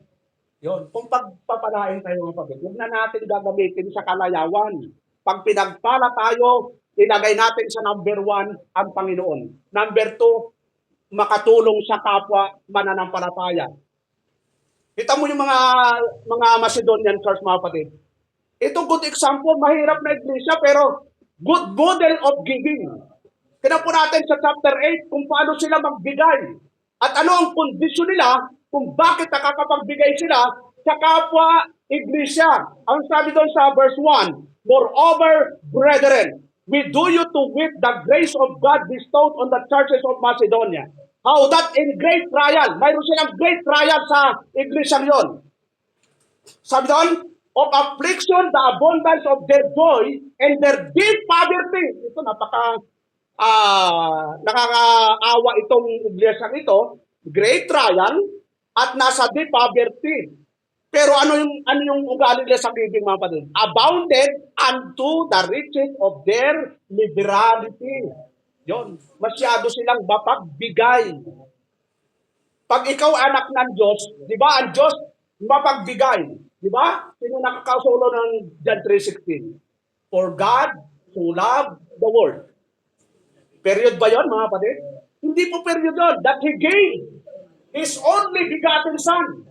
Yun, kung pagpapalain tayo ng pagkakas, huwag na natin gagamitin sa kalayawan. Pag pinagpala tayo, ilagay natin sa number 1 ang Panginoon. Number 2, makatulong sa kapwa mananampalataya. Kita mo yung mga Macedonian church, mga kapatid. Ito good example, mahirap na iglesia pero good model of giving. Kaya po natin sa chapter 8 kung paano sila magbigay. At ano ang kondisyon nila kung bakit nakakapagbigay sila sa kapwa iglesia. Ang sabi doon sa verse 1, moreover, brethren, we do you to wit the grace of God bestowed on the churches of Macedonia. How that in great trial, mayroon silang great trial sa iglesia yon. Sabi doon, of affliction, the abundance of their joy, and their deep poverty. Ito, nakakaawa itong iglesia ito. Great trial, at nasa deep poverty. Pero ano yung ugali nila sa giving, mga kapatid? Abounded unto the riches of their liberality. Yon, masyado silang mapagbigay. Pag ikaw anak ng Diyos, di ba, ang Diyos mapagbigay. Di ba? Sino nakakasulo ng John 3:16? For God so loved the world. Period ba yun, mga kapatid? Hindi po period yun. That He gave His only begotten Son,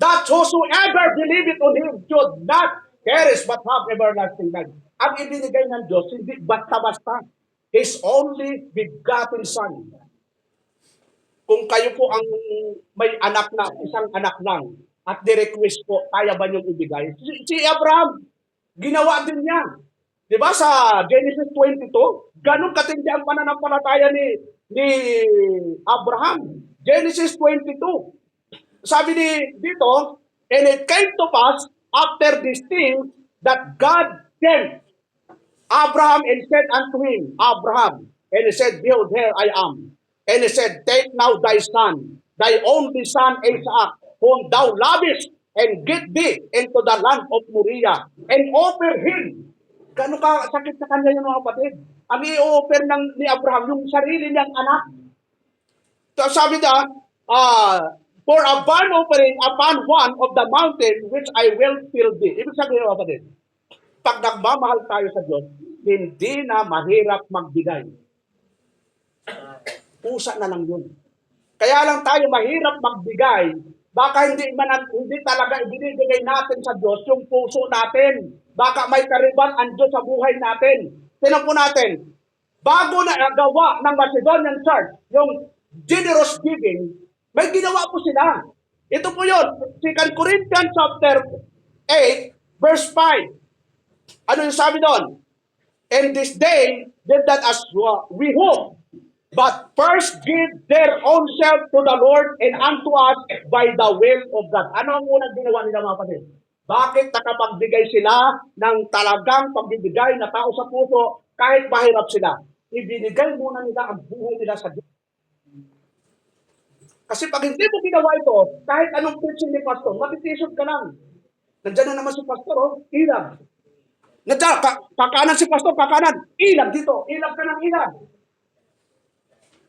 that whosoever believeth on Him should not perish but have everlasting life. Ang ibinigay ng Diyos, hindi basta-basta. His only begotten Son. Kung kayo po ang may anak na, isang anak lang, at di-request po, kaya ba niyong ibigay? Si Abraham, ginawa din niya. Di ba sa Genesis 22, ganun katindi ang pananampalataya ni Abraham. Genesis 22. Sabi dito, and it came to pass after these things that God sent Abraham and said unto him, Abraham, and he said, behold, here I am. And he said, take now thy son, thy only son Isaac, whom thou lovest, and get thee into the land of Moriah, and offer him. Gano'n ka sakit sa kanya yung mga kapatid. Ang i-offer ni Abraham, yung sarili niyang anak. So sabi niya, for a burnt offering upon one of the mountain which I will fill thee. Ibig sabihin mga kapatid, pag nagmamahal tayo sa Diyos, hindi na mahirap magbigay. Pusa na lang yun. Kaya lang tayo mahirap magbigay, baka hindi talaga ibinibigay natin sa Diyos yung puso natin. Baka may kariban ang Diyos sa buhay natin. Tingnan po natin, bago na gawa ng Macedonian Church, yung generous giving, may ginawa po sila. Ito po yun, 2 Corinthians chapter 8, verse 5. Ano yung sabi doon? And this day did that as we hope, but first give their own self to the Lord and unto us by the will of God. Ano ang unang ginawa nila mga kapatid? Bakit nakapagbigay sila ng talagang pagbibigay na tao sa puso kahit mahirap sila? Ibinigay muna nila ang buhay nila sa Diyos. Kasi pag hindi mo ginawa ito, kahit anong preaching ni pastor, matitisod ka lang. Nandiyan na naman si pastor, ilag. Nandiyan, kakanan si pastor, kakanan, ilag dito, ilag ka ng ilag.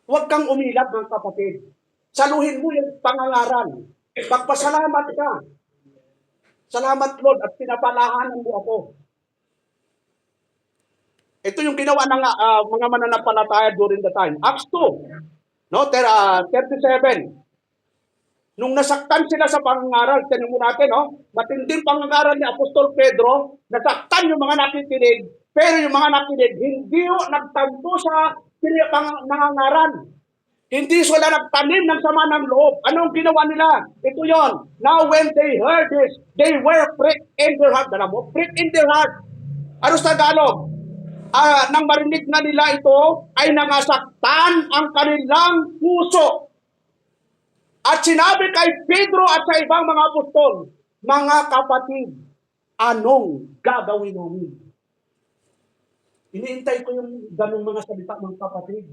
Huwag kang umilag, mga kapatid. Saluhin mo yung pangangaral. Magpasalamat ka. Salamat, Lord, at pinapalahanan mo ako. Ito yung ginawa ng mga mananampalataya during the time. Acts 2, no, 37. Nung nasaktan sila sa pangangaral, tinan mo natin, matinding pangangaral ni Apostol Pedro, nasaktan yung mga nakikinig, pero yung mga nakikinig, hindi nagtampo sa pangangaral. Hindi sila nagtanim ng sama ng loob. Anong ginawa nila? Ito yon. Now when they heard this, they were pricked in their heart. Alam mo? Pricked in their heart. Ano sa Tagalog? Nang marinig na nila ito, ay nangasaktan ang kanilang puso. At sinabi kay Pedro at sa ibang mga apostol, mga kapatid, anong gagawin namin? Iniintay ko yung ganung mga salita, mga kapatid.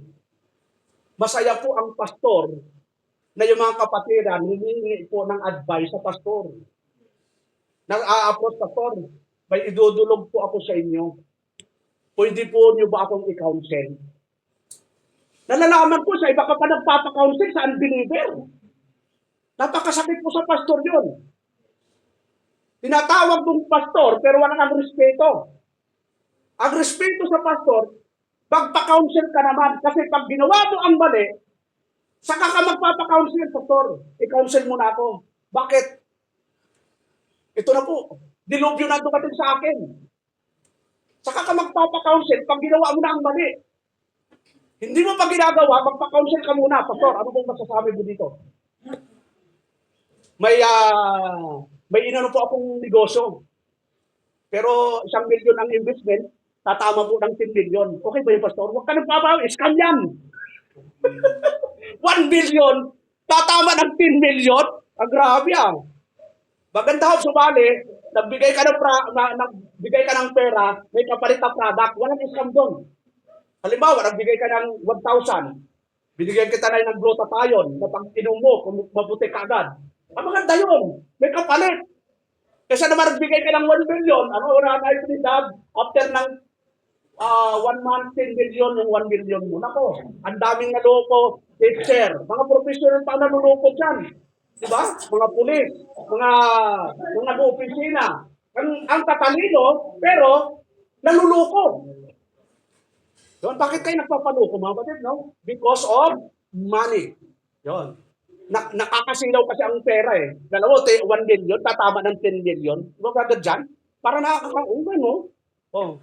Masaya po ang pastor na yung mga kapatiran hihingi po ng advice sa pastor. Nag-a-approach pastor, may idudulog po ako sa inyo. Pwede po niyo ba akong i-counsel? Nalalaman po sa iba ka pa nagpapa-counsel sa unbeliever. Napakasakit po sa pastor yun. Tinatawag mong pastor pero wala kang respeto. Ang respeto sa pastor, magpa-counsel ka naman. Kasi pag ginawa mo ang mali, saka ka magpapa-counsel, pastor. I-counsel mo na ako. Bakit? Ito na po. Dilubyo na dumating sa akin. Saka ka magpapa-counsel pag ginawa mo na ang mali. Hindi mo pa ginagawa, magpa-counsel ka muna. Pastor, ano pong masasabi mo dito? May inano po akong negosyo. Pero 1 million ang investment, tatama po ng 10 million. Okay ba yung pastor? Huwag ka nagpapawi, scam yan. 1 billion, tatama ng 10 million? Grabe ah. Maganda ho, sumali, nagbigay ka ng pera, may kapalit na product, walang scam doon. Halimbawa, nagbigay ka ng 1,000, binigyan kita na ng glutathione, na pag inom mo, kung mabuti ka agad. Maganda yun, may kapalit. Kasi naman nagbigay ka ng 1 million, wala na ito ni Dad, after ng 1 month, 10 million, yung 1 million mo. Nako, ang daming naloko, teacher, mga professional pa naluloko dyan. Diba? Mga pulis, mga nag-opisina. Ang tatalino, pero naluloko. Yun, bakit kayo nagpapaluko mga kapatid, no? Because of money. Yun. Nakakasilaw kasi ang pera eh. Dalawa, 1 million, tatama ng 10 million. Di ba, brother John? Para nakakaugan, no? Oh.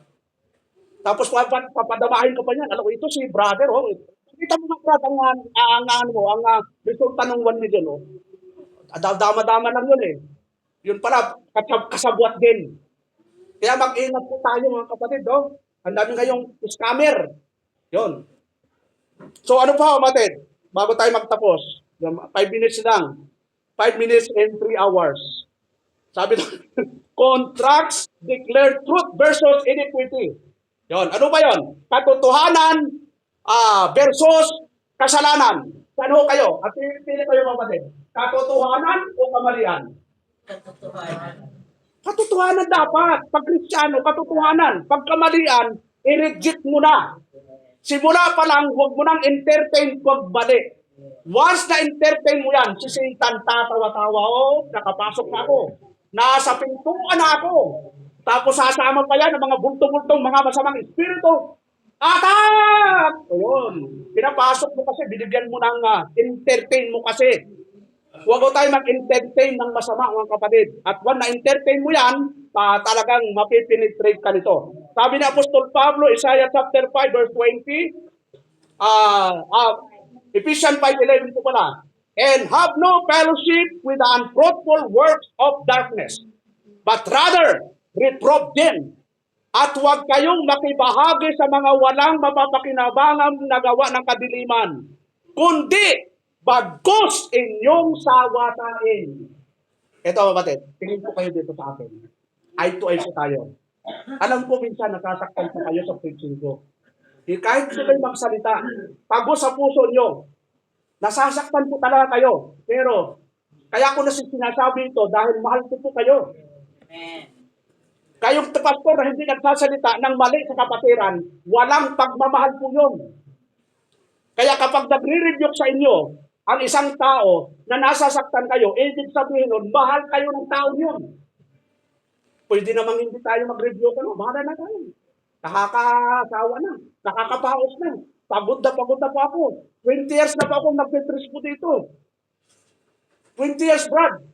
Tapos papadamahin ka pa niyan. Alam ko, ito si brother, oh. Kita mo mga brother, ang resulta ng 1 million, oh. Dama-dama lang yun eh. Yun pala, kasabwat din. Kaya mag-ingat po tayo mga kapatid, oh. Ang dami ngayong scammer. Yun. So ano pa, kapatid? Bago tayo magtapos, 5 minutes lang. 5 minutes and 3 hours. Sabi doon, contracts declare truth versus iniquity. Yon, ano ba yon? Katotohanan versus kasalanan. Saan ho kayo? At pili kayo kapatid. Katotohanan o kamalian? Katotohanan. Katotohanan dapat. Pag Kristiyano, katotohanan. Pag kamalian, i-reject mo na. Simula pa lang, huwag mo nang entertain pagbalik. Once na-entertain mo yan, si Satan tatawa-tawa, oh, nakapasok na ako. Nasa pintuan na ako. Tapos sasama pa yan ng mga bultong-bultong, mga masamang espiritu. Atak! O yun. Pinapasok mo kasi, binigyan mo ng entertain mo kasi. Huwag ko tayo mag-entertain ng masama, mga kapatid. At when na-entertain mo yan, talagang mapipenetrate ka nito. Sabi ni Apostol Pablo, Isaiah chapter 5, verse 20, Ephesians 5:11 po pala, and have no fellowship with the unfruitful works of darkness, but rather reprove them, at huwag kayong makibahagi sa mga walang mapapakinabangang nagawa ng kadiliman, kundi bagkus inyong sawatain. Ito kapatid, tingin po kayo dito sa akin. Eye to eye po tayo. Alam ko minsan nasasaktan po kayo sa preaching ko. Kahit sila kayo magsalita, pagod sa puso nyo, nasasaktan po talaga kayo. Pero, kaya ko na sinasabi ito dahil mahal ko po kayo. Amen. Kayong pastor na hindi nagsasalita ng mali sa kapatiran, walang pagmamahal po yun. Kaya kapag nagre-rebuke sa inyo, ang isang tao na nasasaktan kayo, ibig sabihin nun, mahal kayo ng tao yun. Pwede namang hindi tayo mag-rebuke, bahala na tayo. Nakakasawa na, nakakapaos na, pagod na po ako. 20 years na po akong nagpe-preach po dito. 20 years, Brad.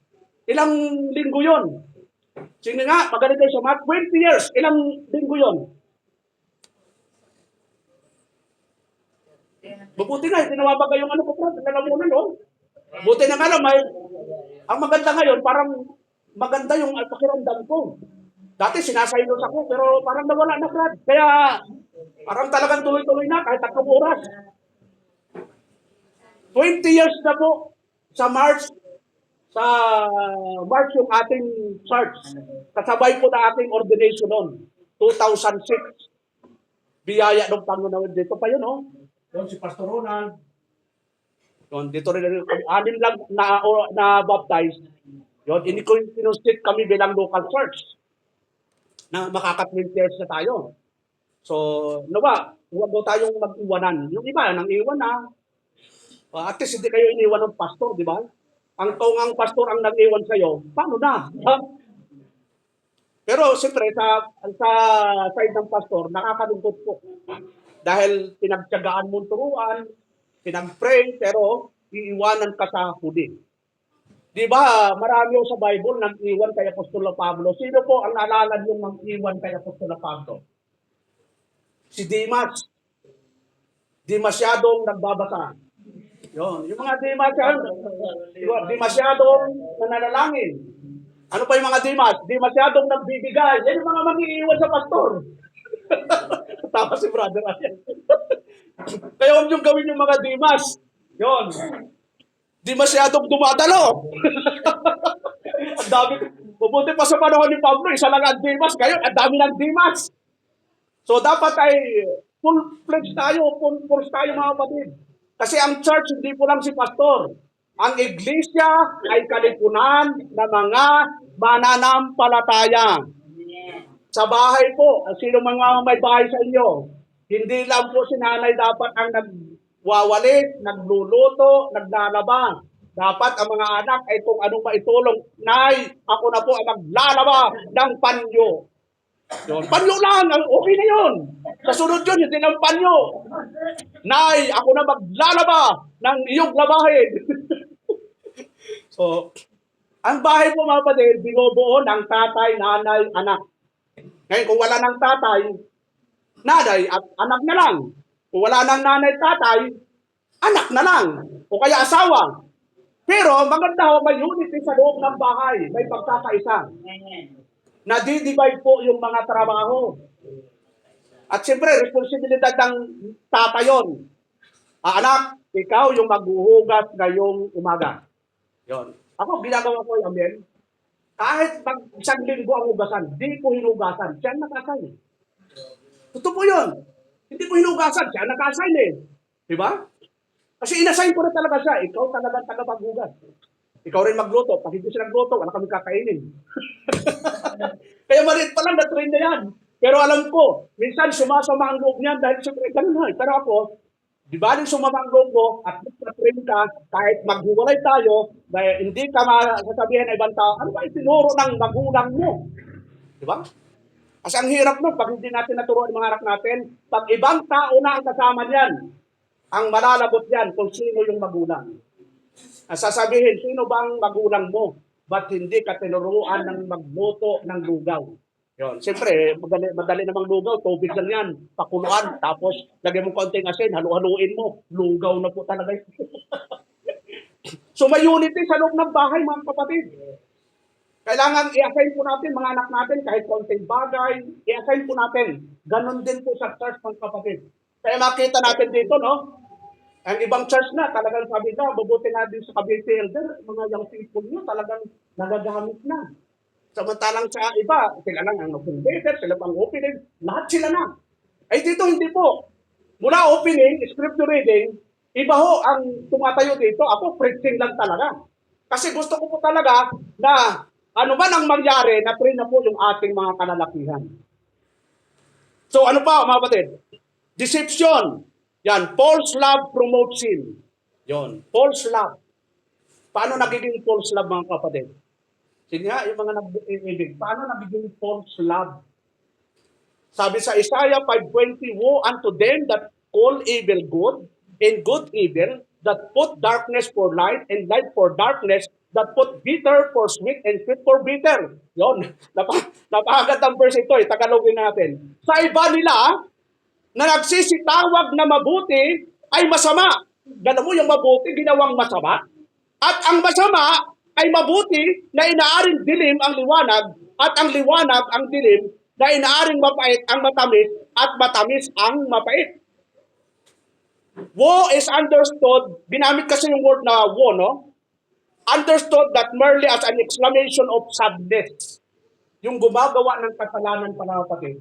Ilang linggo yon? Sige nga, magaling kayo sa math. 20 years, ilang linggo yon? Mabuti nga, tinawabag yung ano ko, Brad. Alam mo na, no? Buti na nga lang, ang maganda ngayon, parang maganda yung pakiramdam ko. Dati sinasaylos ako, pero parang nawala na, Brad. Kaya parang talagang tuloy-tuloy na kahit 3 oras. 20 years na po sa March yung ating church. Kasabay po na ating ordination noon. 2006. Biyaya ng Panginoon dito pa yun, oh. Doon si Pastor Ronald. Doon, dito rin, 6 lang na baptized. Yun, inustit kami bilang local church na makaka-20 years na tayo. So, ano ba? Huwag daw tayong mag-iwanan. Yung iba, nang iwan na. At least hindi kayo iniwan ng pastor, di ba? Ang tungang pastor ang nag-iwan sa'yo, paano na? Pero siyempre, sa side ng pastor, nakakalungkot po. Dahil pinagtyagaan mong turuan, pinag-pray, pero iiwanan ka sa huli. Di ba, marami sa Bible nang iwan kay Apostol Pablo. Sino po ang naalala niyo nang iwan kay Apostol Pablo? Si Dimas. Di masyadong nagbabasa. Yun. Yung mga di masyadong nananalangin. Ano pa yung mga Dimas? Di masyadong nagbibigay. Yan yung mga mag-iiwan sa pastor. Tama si brother. Kaya huwag yung gawin yung mga Dimas. Yun. Di masyadong dumadalo. Ang dami. Mabuti pa sa panahon ni Pablo, isa lang ang Dimas. Ngayon, ang dami ng Dimas. So, dapat ay full-fledged tayo, full-force tayo mga kapatid. Kasi ang church, hindi po lang si pastor. Ang iglesia ay kalipunan ng mga mananampalataya. Sa bahay po, sino mga may bahay sa inyo, hindi lang po si nanay dapat ang nagwawalis, nagluluto, naglalaba. Dapat ang mga anak ay kung anong maitulong, Nay, ako na po ang maglalaba ng panyo. Yun. Panyo lang, okay na yun. Sa sunod yun, hindi ng panyo. Nay, ako na maglalaba ng iyong labahin. So, ang bahay po mga kapatid, binubuo ng tatay, nanay, anak. Ngayon, kung wala ng tatay, nanay at anak na lang. Kung wala ng nanay, tatay, anak na lang. O kaya asawa. Pero maganda ho, may unity sa loob ng bahay. May pagkakaisa. Amen. Nadi-divide po yung mga trabaho. At siyempre, responsibilidad ng tatay yun. Anak, ikaw yung maghuhugas ngayong umaga. Yon. Ako, ginagawa ko yung amen. Kahit isang linggo ang hugasan, di ko hinugasan. Siya ang nakasign. Totoo po yun. Hindi ko hinugasan. Siya ang nakasign eh. Di ba? Kasi inassign ko na talaga siya. Ikaw talaga tagapaghugas. Ikaw rin magluto. Pag hindi siya nagluto, wala kami kakainin. Kaya maliit pa lang, na-train na yan. Pero alam ko, minsan sumasama ang loob niyan dahil siyempre ganun ha. Pero ako, di ba rin sumama ang loob ko at na-train ka, kahit maghuwalay tayo, dahil hindi ka masasabihin na ibang tao, ano ba itinuro ng magulang mo? Di ba? Kasi ang hirap nun, pag hindi natin naturuan ng mga anak natin, pag ibang tao na ang kasama niyan, ang malalabot yan kung sino yung magulang. Ang sasabihin, sino bang magulang mo? Ba't hindi ka tinuruan ng magluto ng lugaw? Yun. Siyempre, madali namang lugaw. Tubig lang yan. Pakuluan. Tapos, lagyan mo konting asin. Halu-haluin mo. Lugaw na po talaga yun. So, may unity sa loob ng bahay, mga kapatid. Kailangan i-assign po natin, mga anak natin, kahit konting bagay, i-assign po natin. Ganon din po sa church, mga kapatid. Kaya makita natin dito, no? Ang ibang church na, talagang sabi ka, mabuti na din sa Cavite Elder, mga young people nyo, talagang nagagamit na. Samantalang sa iba, sila lang ang open-dated, sila pang opening, lahat sila na. Ay dito, hindi po. Mula opening, scripture reading, iba ho ang tumatayo dito. Ako, preaching lang talaga. Kasi gusto ko po talaga na ano man ang mangyari, na-train na po yung ating mga kalalakihan. So ano pa, mga kapatid? Deception. Yan, false love promotes sin. Yon, false love. Paano nagiging false love, mga kapatid? Sige nga, yung mga nag-ibig, paano nagiging false love? Sabi sa Isaiah 5:20, woe unto them that call evil good, and good evil, that put darkness for light, and light for darkness, that put bitter for sweet, and sweet for bitter. Yon, napakagandang verse ito, Tagalogin natin. Sa iba nila, na nagsisitawag na mabuti ay masama. Ganun mo, yung mabuti ginawang masama. At ang masama ay mabuti na inaaring dilim ang liwanag, at ang liwanag ang dilim na inaaring mapait ang matamis, at matamis ang mapait. Woe is understood, ginamit kasi yung word na woe, no? Understood that merely as an exclamation of sadness. Yung gumagawa ng kasalanan, para kapatid,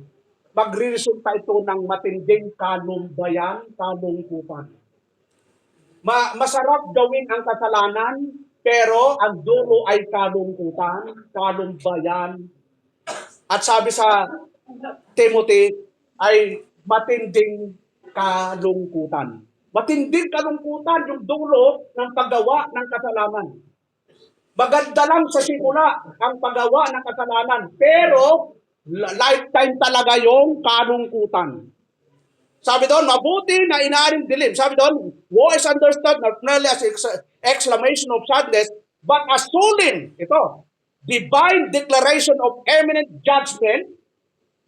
magre-resulta ito ng matinding kalumbayan, kalungkutan. Masarap gawin ang kasalanan, pero ang dulo ay kalungkutan, kalumbayan. At sabi sa Timothy, ay matinding kalungkutan. Matinding kalungkutan yung dulo ng paggawa ng kasalanan. Maganda lang sa simula ang paggawa ng kasalanan, pero lifetime talaga yung kalungkutan. Sabi doon, mabuti na inaaring dilim. Sabi doon, woe is understood not merely as exclamation of sadness, but as solemn, ito, divine declaration of eminent judgment,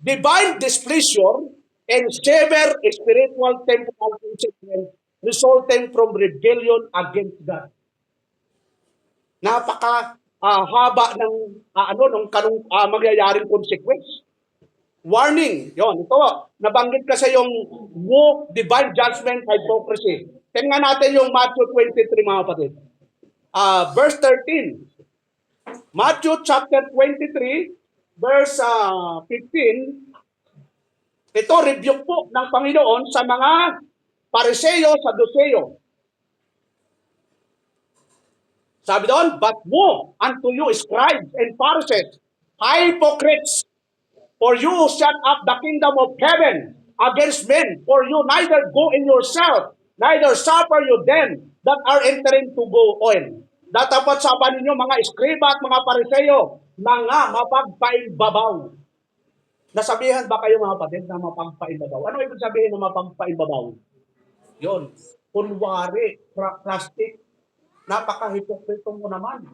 divine displeasure, and severe spiritual temporal consequence resulting from rebellion against God. Napaka haba ng mangyayaring consequence. Warning, yon ito, nabanggit kasi yung woe, divine judgment, hypocrisy. Tingnan natin yung Matthew 23, mga kapatid. Verse 13. Matthew chapter 23, verse 15. Ito, rebuke po ng Panginoon sa mga Pariseo, Saduceo. Sabi doon, but woe unto you, scribes and Pharisees, hypocrites, for you shut up the kingdom of heaven against men, for you neither go in yourself, neither suffer you them that are entering to go on. Datapat sabi ninyo, mga eskriba at mga Pariseo, mga mapagpaimbabaw. Nasabihan ba kayo mga kapatid na mapagpaibabaw? Ano ibig sabihin ng mapagpaibabaw? Yun. Kunwari, plastic, napaka-hipokrito mo naman.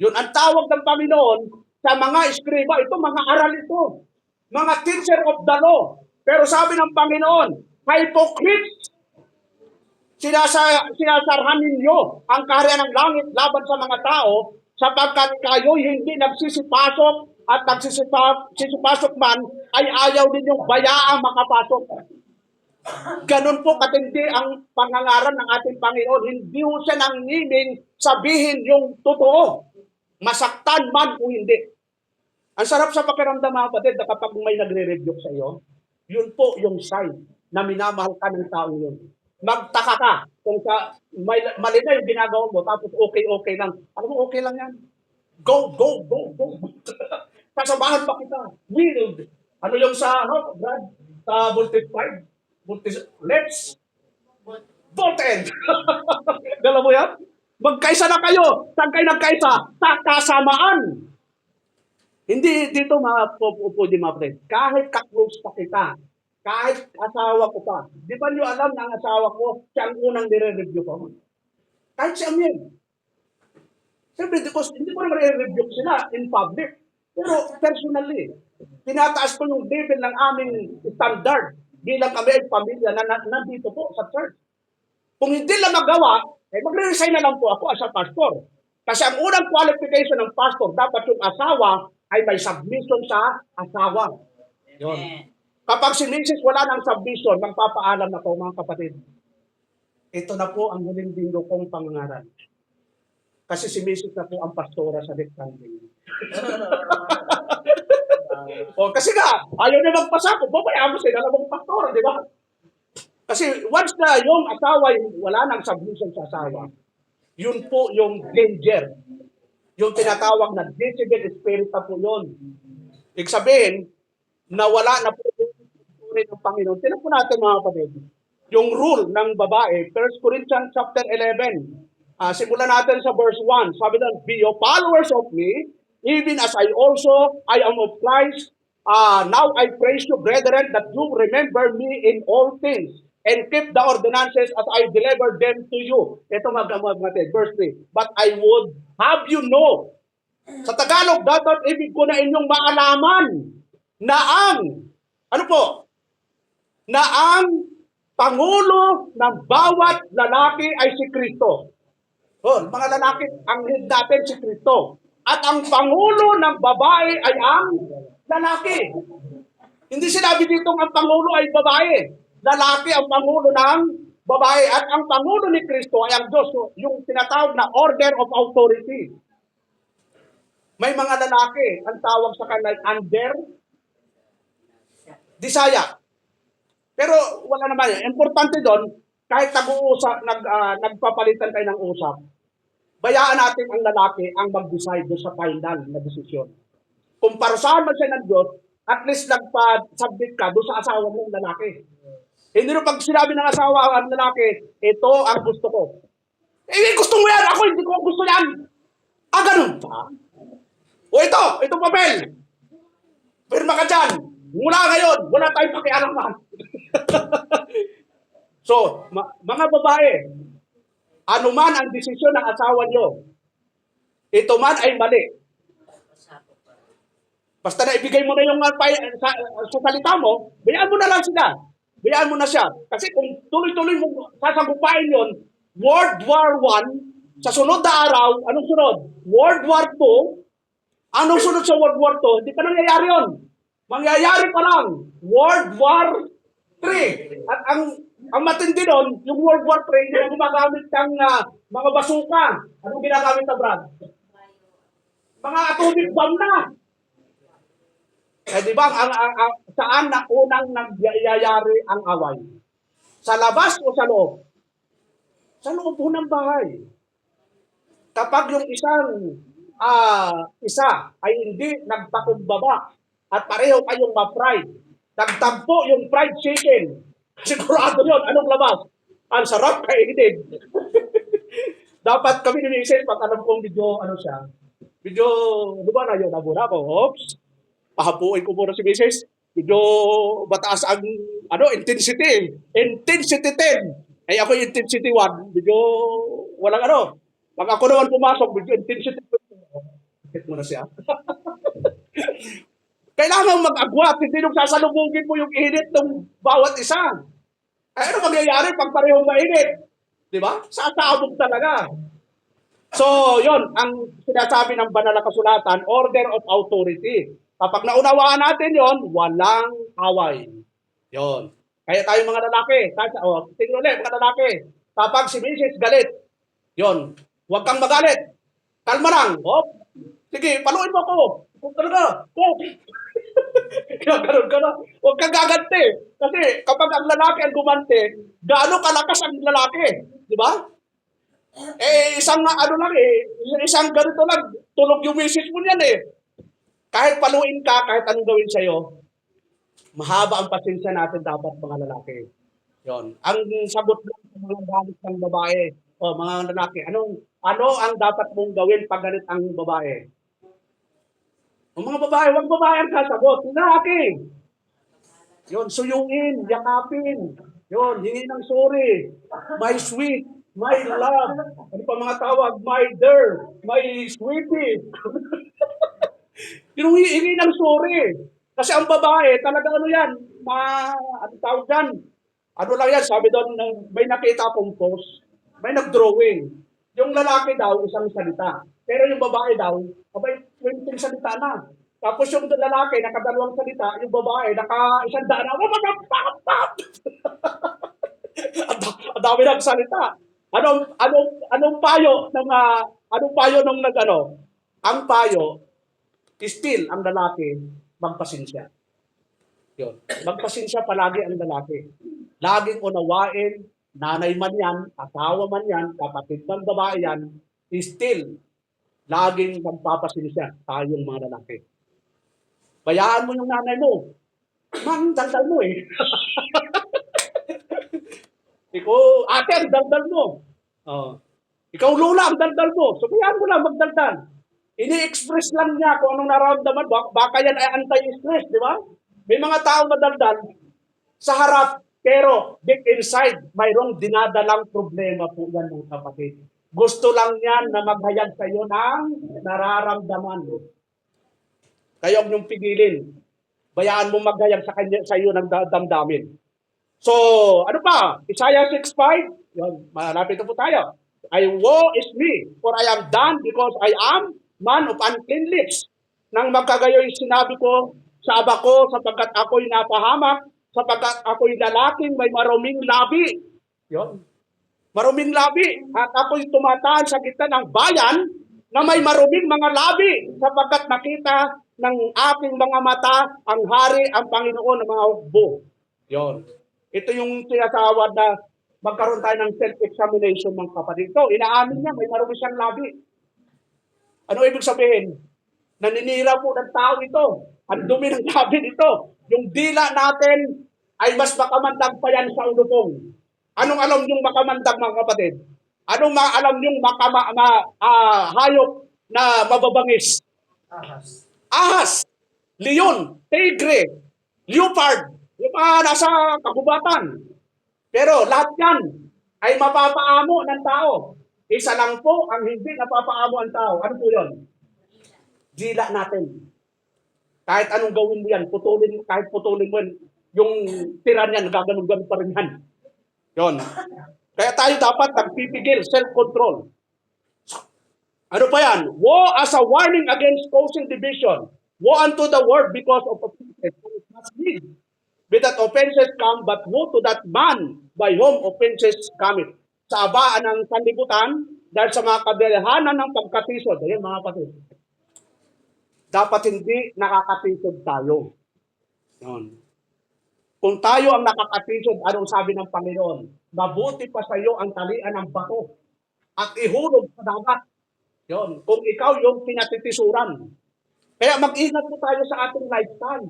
Yun, ang tawag ng Panginoon sa mga eskriba, ito mga aral ito. Mga teacher of the law. Pero sabi ng Panginoon, hypocrites, sinasarhan ninyo ang kaharian ng langit laban sa mga tao sapagkat kayo hindi nagsisipasok at nagsisipasok man ay ayaw ninyong bayaang makapasok. Ganun po katindi ang pangangaral ng ating Panginoon. Hindi ho siya nanginging sabihin yung totoo. Masaktan man o hindi. Ang sarap sa pakiramdam mga kapatid na kapag may nagre-rebuke sa iyo, yun po yung sign na minamahal ka ng tao yun. Magtaka ka kung mali na yung ginagawa mo tapos okay lang. Alam mo, okay lang yan. Go. Kasabahan pa kita. Will. Ano yung sa, Brad? Sa voltage 5? Let's voted. Dala mo yan? Magkaisa na kayo. Saan kayo nagkaisa? Sa kasamaan. Hindi dito upo di mga friend. Kahit ka-close pa kita, kahit asawa ko pa. Di ba niyo alam na ang asawa ko, siya ang unang nire-review ko? Kahit si Amir. Siyempre, because hindi ko naman nire-review sila in public. Pero personally, tinataas ko yung level ng aming standard bilang kami ay pamilya na nandito po sa church. Kung hindi lang magawa, magre-resign na lang po ako as a pastor. Kasi ang unang qualification ng pastor, dapat yung asawa ay may submission sa asawa. Yun. Kapag si Mrs. wala ng submission, magpapaalam na po mga kapatid. Ito na po ang huling linggo kong pangangaral. Kasi si Mrs. na po ang pastora sa rectangle. Kasi nga, ayaw na magpasa ko, babayaan mo sila na mong pastora, di ba? Kasi once na yung asawa wala ng submission sa asawa, yun po yung danger. Yung tinatawag na Jezebel spirit na po yun. Ibig sabihin, na wala na po yung ng Panginoon. Tinan po natin mga kapatid. Yung rule ng babae, 1 Corinthians chapter 11. Simulan natin sa verse 1. Sabi doon, be your followers of me, even as I am of Christ. Now I praise you, brethren, that you remember me in all things and keep the ordinances as I deliver them to you. Ito natin, verse 3. But I would have you know. Sa Tagalog, dapat ibig ko na inyong maalaman na ano po? Na ang Pangulo ng bawat lalaki ay si Kristo. Mga lalaki, ang head natin si Kristo. At ang Pangulo ng babae ay ang lalaki. Hindi sinabi dito ang Pangulo ay babae. Lalaki ang Pangulo ng babae. At ang Pangulo ni Kristo ay ang Diyos. Yung tinatawag na order of authority. May mga lalaki, ang tawag sa kanila under desire. Pero wala naman yan. Importante doon, kahit nagpapalitan tayo ng usap, bayaan natin ang lalaki ang mag-decide doon sa final na desisyon. Kung parusahan man siya ng Diyos, at least nagpa-submit ka doon sa asawa mong lalaki. Hindi rin pag sinabi ng asawa ang lalaki, ito ang gusto ko. Gusto mo yan, ako hindi ko gusto yan. Ganun pa? O ito papel. Pirma ka dyan. Mula ngayon, wala tayong pakialaman. So, mga babae, ano man ang desisyon ng asawa nyo, ito man ay mali. Basta na ibigay mo na yung sa salita mo, bayaan mo na lang sila. Bayaan mo na siya. Kasi kung tuloy-tuloy mo sasagupain yon, World War I, sa sunod na araw, anong sunod? World War II, anong sunod sa World War II? Hindi pa nangyayari yun. Mangyayari pa lang, World War III. At ang matindi doon, yung World War III, hindi na gumagamit ng mga basuka. Anong ginagamit na, Brad? Mga atomic bomb na. Di ba, saan na unang nagyayari ang away? Sa labas o sa loob? Sa loob po ng bahay. Kapag yung isa ay hindi nagpakumbaba at pareho kayong ma-fried, nagtampo yung fried chicken, sigurado yun, anong labas? Ang sarap kainin. Dapat kami ni Mrs. pag alam kong medyo di ba na yun, nabura ko, oops, pahapuin ko muna si Mrs. medyo mataas ang intensity. Intensity 10. Ay ako yung intensity 1, medyo walang ano. Pag ako naman pumasok, medyo intensity 2. Bakit mo na siya? Kailangan mag-agwat, hindi nung sasalubungin mo yung init ng bawat isa. Ay, ano mangyayari pag parehong mainit? Di ba? Sasabog talaga. So, yon ang sinasabi ng banal na kasulatan, order of authority. Kapag naunawaan natin yon, walang away. Yon. Kaya tayo mga lalaki, tingnan ulit, mga lalaki, kapag si Mrs. galit, yon, huwag kang magalit. Kalma lang. Sige, paluin mo ako. Kung talaga, Ganun ka na. Huwag kang gaganti. Kasi kapag ang lalaki ang gumanti, gaano kalakas ang lalaki. Di ba? Isang isang ganito lang, tulog yung misis mo niyan eh. Kahit paluin ka, kahit anong gawin sa'yo, mahaba ang pasensya natin dapat mga lalaki. Yon. Ang sagot lang sa mga galit ng babae, mga lalaki, ano ang dapat mong gawin pag galit ang babae? Ang mga babae, huwag babae ang sasagot. Lalaki. Yon, suyungin, yakapin. Yon, hingi ng sorry. My sweet, my love. Ano pa mga tawag? My dear, my sweetie. Yung hingi ng sorry. Kasi ang babae, talaga ano tawag yan? Ano lang yan, sabi doon, may nakita akong post, may nag-drawing. Yung lalaki daw, isang salita. Pero yung babae daw, 20 salita na. Tapos yung lalaki, nakadalawang salita, yung babae, naka-100 na. Ang dami ng salita. Anong payo ng Ang payo, still ang lalaki, magpasensya. Yun. Magpasensya palagi ang lalaki. Laging unawain, nanay man yan, asawa man yan, kapatid man babae yan, still, laging magpapasensya tayong mga lalaki. Bayaan mo yung nanay mo. Man, daldal mo eh. Ate, ang daldal mo. Ikaw, lula, ang daldal mo. So, bayaan mo lang magdaldal. Ini-express lang niya kung anong nararamdaman. Baka yan ay anti-stress, di ba? May mga taong madaldal sa harap, pero deep inside, mayroong dinadalang problema po yan mga kapatid. Gusto lang yan na maghayag sa iyo ng nararamdaman. Kaya huwag niyong pigilin. Bayaan mo maghayag sa iyo ng damdamin. So, ano pa? Isaiah 6:5. Yan, malapit na po tayo. Woe is me, for I am done because I am man of unclean lips. Nang magkagayoy sinabi ko sa aba ko, sapagkat ako'y napahamak, sapagkat ako'y lalaking may maruming labi. Yon. Maruming labi. At ako'y tumataan sa gitna ng bayan na may maruming mga labi, sapagkat nakita ng aking mga mata ang hari, ang Panginoon ng mga hukbo. Yon. Ito yung sinasawad na magkaroon tayo ng self-examination ng kapatid. Ito, inaamin niya, may marumi siyang labi. Ano ibig sabihin? Naninira po ng tao ito. Ang dumi ng labi nito. Yung dila natin ay mas makamandag pa yan sa ulupong. Anong alam yung makamandag mga kapatid? Anong alam yung hayop na mababangis? Ahas, leon, tigre, leopard, yung mga nasa kagubatan. Pero lahat yan ay mapapaamo ng tao. Isa lang po ang hindi napapaamo ang tao. Ano po yun? Dila natin. Kahit anong gawin mo yan, kahit putulin mo yan, yung tira niyan, gaganon-ganon pa rin yan. Yun. Kaya tayo dapat nagpipigil, self-control. Ano pa yan? Woe as a warning against causing division. Woe unto the world because of offenses. It must be. With that offenses come, but woe to that man by whom offenses cometh. Sa abaan ng sanlibutan, dahil sa mga kadalahanan ng pagkatisod. Ayan mga kapatid. Dapat hindi nakakatisod tayo. Yun. Kung tayo ang nakakatisod, anong sabi ng Panginoon? Mabuti pa sa iyo ang talian ng bato at ihulog sa dagat. Yun. Kung ikaw yung pinatitisuran. Kaya mag-ingat po tayo sa ating lifestyle.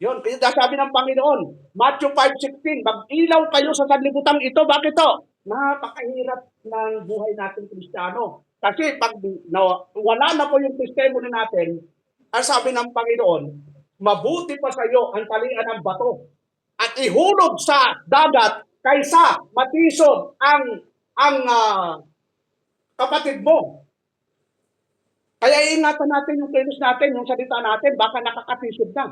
Yun. Kaya sabi ng Panginoon, Matthew 5:16, mag-ilaw kayo sa sanlibutan ito. Bakit to? Napakahirap ng buhay natin Kristiyano. Kasi pag wala na po yung testimony natin, ang sabi ng Panginoon, mabuti pa sa iyo ang talian ng bato at ihulog sa dagat kaysa matisod ang kapatid mo. Kaya iingatan natin yung kilos natin, yung salita natin, baka nakakatisod na.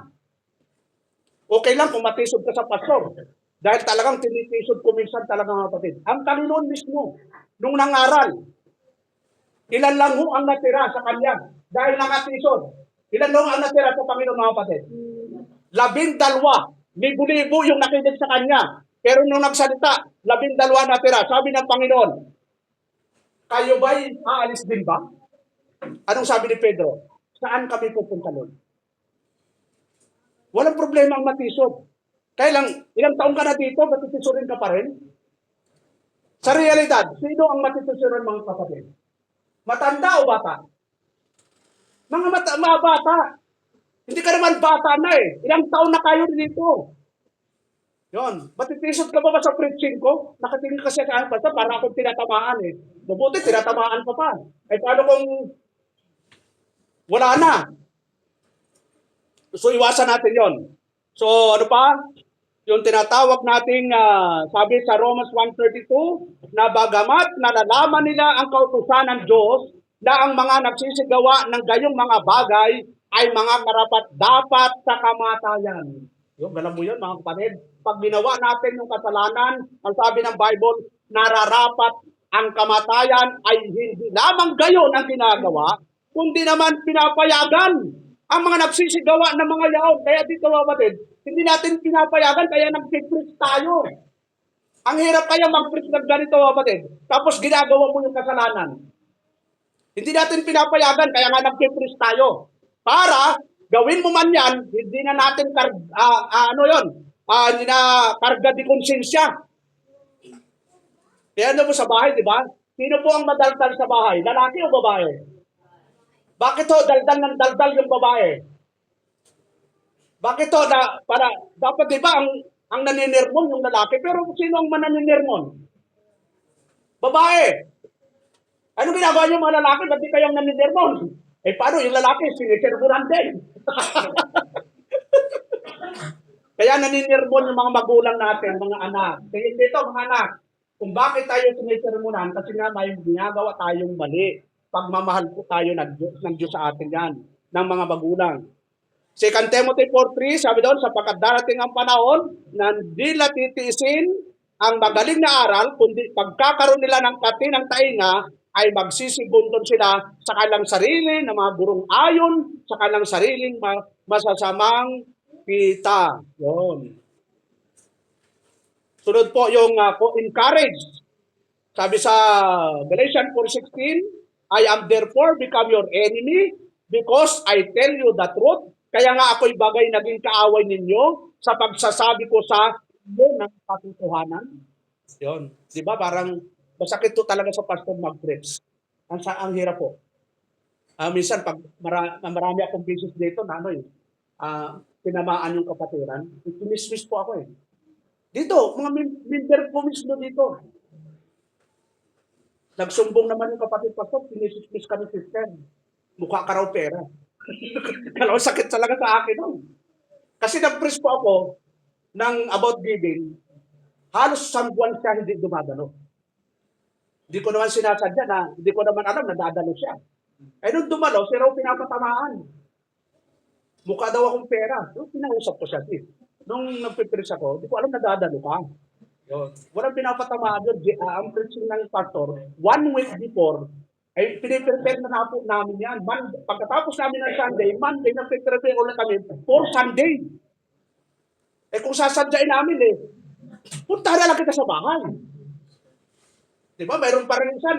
Okay lang kung matisod ka sa pastor. Dahil talagang tinitisod ko minsan talaga mga kapatid. Ang Panginoon mismo, nung nangaral, ilan lang ho ang natira sa kanya dahil nangatisod. Ilan lang ang natira sa Panginoon mga kapatid? 12. Libo-libo yung nakinig sa kanya. Pero nung nagsalita, 12 natira. Sabi ng Panginoon, kayo ba'y aalis din ba? Anong sabi ni Pedro? Saan kami pupunta nun? Walang problema ang matisod. Kaya lang, ilang taong ka na dito, matitisurin ka pa rin? Sa realidad, sino ang matitisurin mga kapatid? Matanda o bata? Mga bata. Hindi ka naman bata na eh. Ilang taon na kayo dito. Yon, matitisod ka ba sa preaching ko? Nakatingin kasi sa akin, basta para akong tinatamaan eh. Mabuti, tinatamaan pa pa. Eh paano kung wala na? So iwasan natin yon. So ano pa? Yung tinatawag nating sabi sa Romans 1:32 na bagamat nalalaman nila ang kautusan ng Diyos na ang mga nagsisigawa ng gayong mga bagay ay mga karapat-dapat sa kamatayan. Yung alam mo yun mga kapatid, pag ginawa natin yung kasalanan, ang sabi ng Bible, nararapat ang kamatayan ay hindi lamang gayon ang ginagawa, kundi naman pinapayagan ang mga nagsisigawa ng mga yaon. Kaya dito mga kapatid, hindi natin pinapayagan, kaya nag-preach tayo. Ang hirap kaya mag-preach ng ganito mga kapatid, tapos ginagawa mo yung kasalanan. Hindi natin pinapayagan, kaya nga nag-preach tayo. Para gawin mo man yan, hindi na natin hindi na karga di konsensya. Kaya ano po sa bahay, di ba? Sino po ang madaldal sa bahay? Lalaki o babae? Bakit ho daldal ng daldal yung babae? Bakit ho dapat di ba ang naninirmon yung lalaki, pero sino ang mananinirmon? Babae. Ano ginagawa niyo mga lalaki? Ba't di kayong naninirmon? Eh paano yung lalaki? Sinisirburan din. Kaya naninirmon yung mga magulang natin, mga anak. Kaya dito mga anak, kung bakit tayo sinisirmunan, kasi nga may ginagawa tayong mali. Pagmamahal po tayo ng Diyos sa atin yan, ng mga magulang. 2 Timothy 4:3, sabi doon, sapagkat darating ang panahon na hindi nila titiisin ang magaling na aral, kundi pagkakaroon nila ng katinang tainga, ay magsisibundon sila sa kanilang sarili na mga burong ayon, sa kanilang sariling masasamang kita. Yun. Sunod po yung encourage. Sabi sa Galatians 4:16, I am therefore become your enemy because I tell you the truth. Kaya nga ako'y bagay naging kaaway ninyo sa pagsasabi ko sa inyo ng katotohanan. Yun. Di ba? Parang masakit to talaga sa pastor mag-preach. Ang hirap po. Minsan, pag marami akong business dito na tinamaan yung kapatiran, inismiss po ako eh. Dito, mga member po mismo dito. Nagsumbong naman yung kapatid pastor, inismiss kami sister. Mukha ka raw pera. Kalaw sakit talaga sa akin nun. Kasi nag-preach po ako ng about giving, halos isang buwan siya hindi dumadalo. Hindi ko naman sinasadya na, hindi ko naman alam na dadalo siya. Eh nung dumalo, siya raw pinapatamaan. Mukha daw akong pera. So, pinausap ko siya. Nung nagpipreach ako, hindi ko alam na dadalo ka. Walang pinapatamaan yun. Ang preaching ng pastor, 1 week before, ay piniprepare na po namin yan. Pagkatapos namin ng Sunday, Monday, nagpiprepare ulit kami for Sunday. Eh kung sasadyain namin punta na lang kita sa bahay. Diba? Mayroon pa rin siya,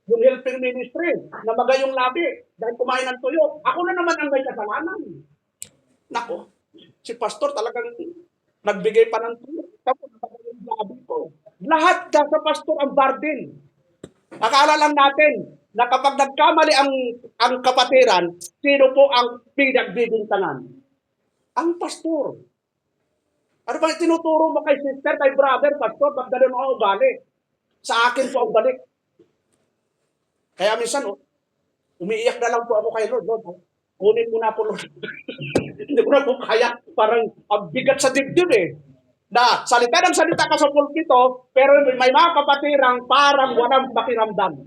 yung helping ministry, na magayong labi, dahil kumain ng tuyo. Ako na naman ang may kasalanan. Nako, si pastor talagang nagbigay pa ng tuyo. Tapos magayong labi ko. Lahat ka sa pastor ang burden. Akala lang natin na kapag nagkamali ang kapatiran, sino po ang pinagbibintangan? Ang pastor. Ano ba tinuturo mo kay sister, kay brother, pastor, ba't ganun ako ugali? Sa akin po ang balik. Kaya minsan, umiiyak na lang po ako kay Lord. Lord, kunin mo na po, Lord. Hindi ko na po kaya. Parang ang bigat sa dibdib eh. Na salita ng salita ka sa pulpito, pero may mga kapatirang parang walang pakiramdam.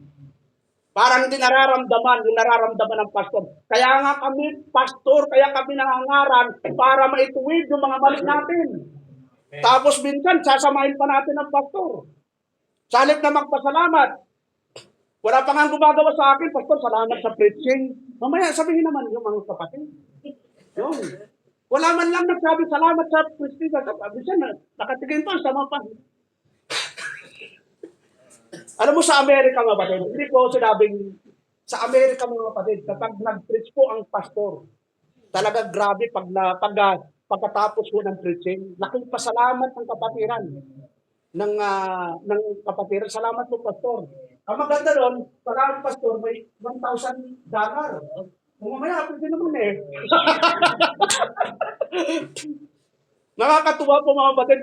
Parang hindi nararamdaman yung nararamdaman ng pastor. Kaya nga kami, pastor, kaya kami nangangaral para maituwid yung mga mali natin. Tapos minsan, sasamahin pa natin ng pastor. Sa halip na magpasalamat, wala pa nga gumagawa sa akin, pastor, salamat sa preaching. Mamaya, sabihin naman yung mga kapatid. Yun. Wala man lang nagsabi, salamat sa preaching. Minsan, nakatigin pa, sama pa. Alam mo sa Amerika mga kapatid, hindi ko sinabing sa Amerika mga kapatid, kapag nag-preach po ang pastor, talaga grabe pagkatapos po ng preaching, laking pasalamat ng kapatiran ng kapatiran. Salamat po pastor. Ang maganda doon, parang pastor may $1,000. Kung mamaya, pwede naman eh. Nakakatuwa po mga kapatid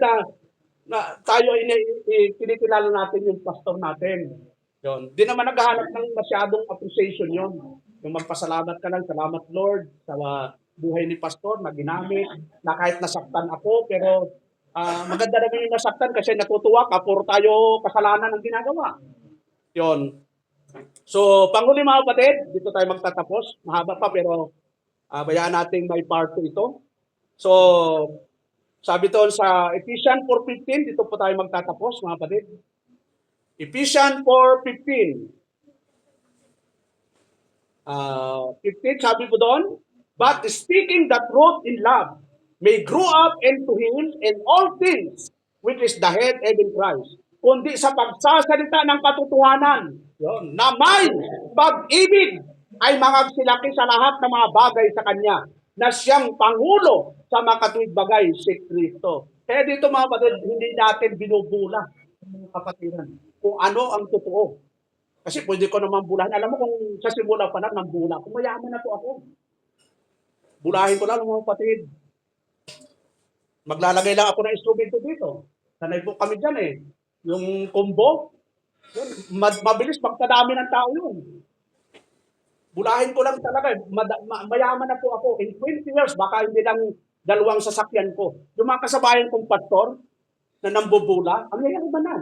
na tayo kinikilala natin yung pastor natin. Yun. Di naman naghahanap ng masyadong appreciation yon. Yung magpasalamat ka lang, salamat Lord sa buhay ni pastor na ginamit, na kahit nasaktan ako, pero maganda naman yung nasaktan kasi natutuwa ka, puro tayo kasalanan ang ginagawa. Yun. So, panghuli mga kapatid, dito tayo magtatapos. Mahaba pa pero bayaan natin may part 2 ito. So, sabi doon sa Ephesians 4:15, dito po tayo magtatapos, mga kapatid. Ephesians 4:15. 15, sabi po doon, but speaking the truth in love, may grow up into Him in all things, which is the head, even Christ. Kundi sa pagsasalita ng katotohanan, yun, na may pag-ibig ay mangagsilaki sa lahat ng mga bagay sa Kanya, na siyang Pangulo sa makatuwid bagay si Kristo. Kaya dito mga kapatid, hindi natin binubula mga kapatiran kung ano ang totoo. Kasi pwede ko naman bulahin. Alam mo kung sa simula pa lang ng bula, kung mayaman na po ako. Bulahin ko lang mga kapatid. Maglalagay lang ako ng instrumento dito. Sanay po kami dyan eh. Yung combo, yun, mabilis pagkadami ng tao yun. Bulahin ko lang talaga. Mayaman na po ako. In 20 years, baka hindi lang 2 sasakyan ko. Yung mga kasabayan kong pastor na nambubula, ang yayaman na.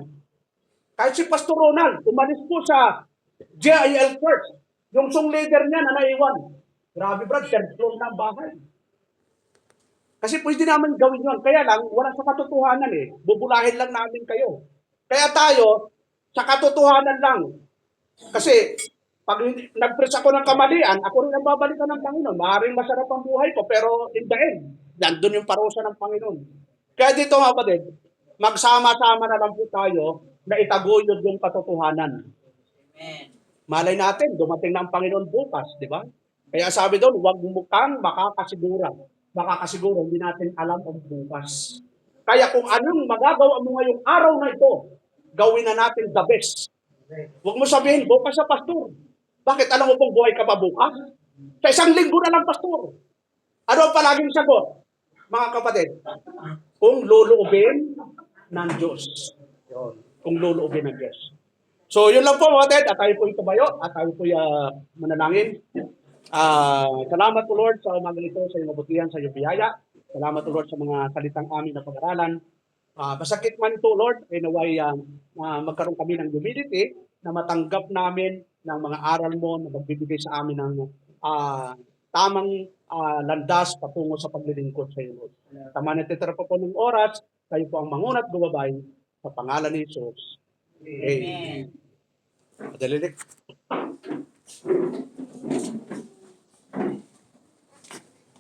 Kahit si Pastor Ronald, umalis po sa JIL Church. Yung song leader niya na naiwan. Grabe brad, third floor na ang bahay. Kasi pwede naman gawin yun. Kaya lang, wala sa katotohanan eh. Bubulahin lang namin kayo. Kaya tayo, sa katotohanan lang. Kasi, pag nag-preach ako ng kamalian, ako rin ang babalikan ng Panginoon. Maaaring masarap ang buhay ko, pero in the end, nandun yung parusa ng Panginoon. Kaya dito mga kapatid, magsama-sama na lang po tayo na itaguyod yung katotohanan. Amen. Malay natin, dumating na ang Panginoon bukas, di ba? Kaya sabi doon, huwag mukang makakasigura. Makakasigura, hindi natin alam ang bukas. Kaya kung anong magagawa mo ngayong araw na ito, gawin na natin the best. Huwag mo sabihin, bukas sa pastor. Bakit? Alam mo pong buhay ka pa bukas? Sa isang linggo na lang, pastor. Ano ang palaging sagot? Mga kapatid, kung luluubin ng Diyos. Yun. Kung luluubin ng Diyos. So, yun lang po mga kapatid. At tayo po tumayo at tayo po manalangin. Salamat po Lord sa umaga nito, sa iyong mabutihan, sa iyong biyaya. Salamat po Lord sa mga salitang amin na pag-aralan. Masakit man ito Lord, ay naway magkaroon kami ng humility na matanggap namin ng mga aral mo na magbibigay sa amin ng tamang landas patungo sa paglilingkod sa iyo Lord. Tama na titira po ng oras, kayo po ang mangunat gumabay sa pangalan ni Jesus. Amen. Madalilik.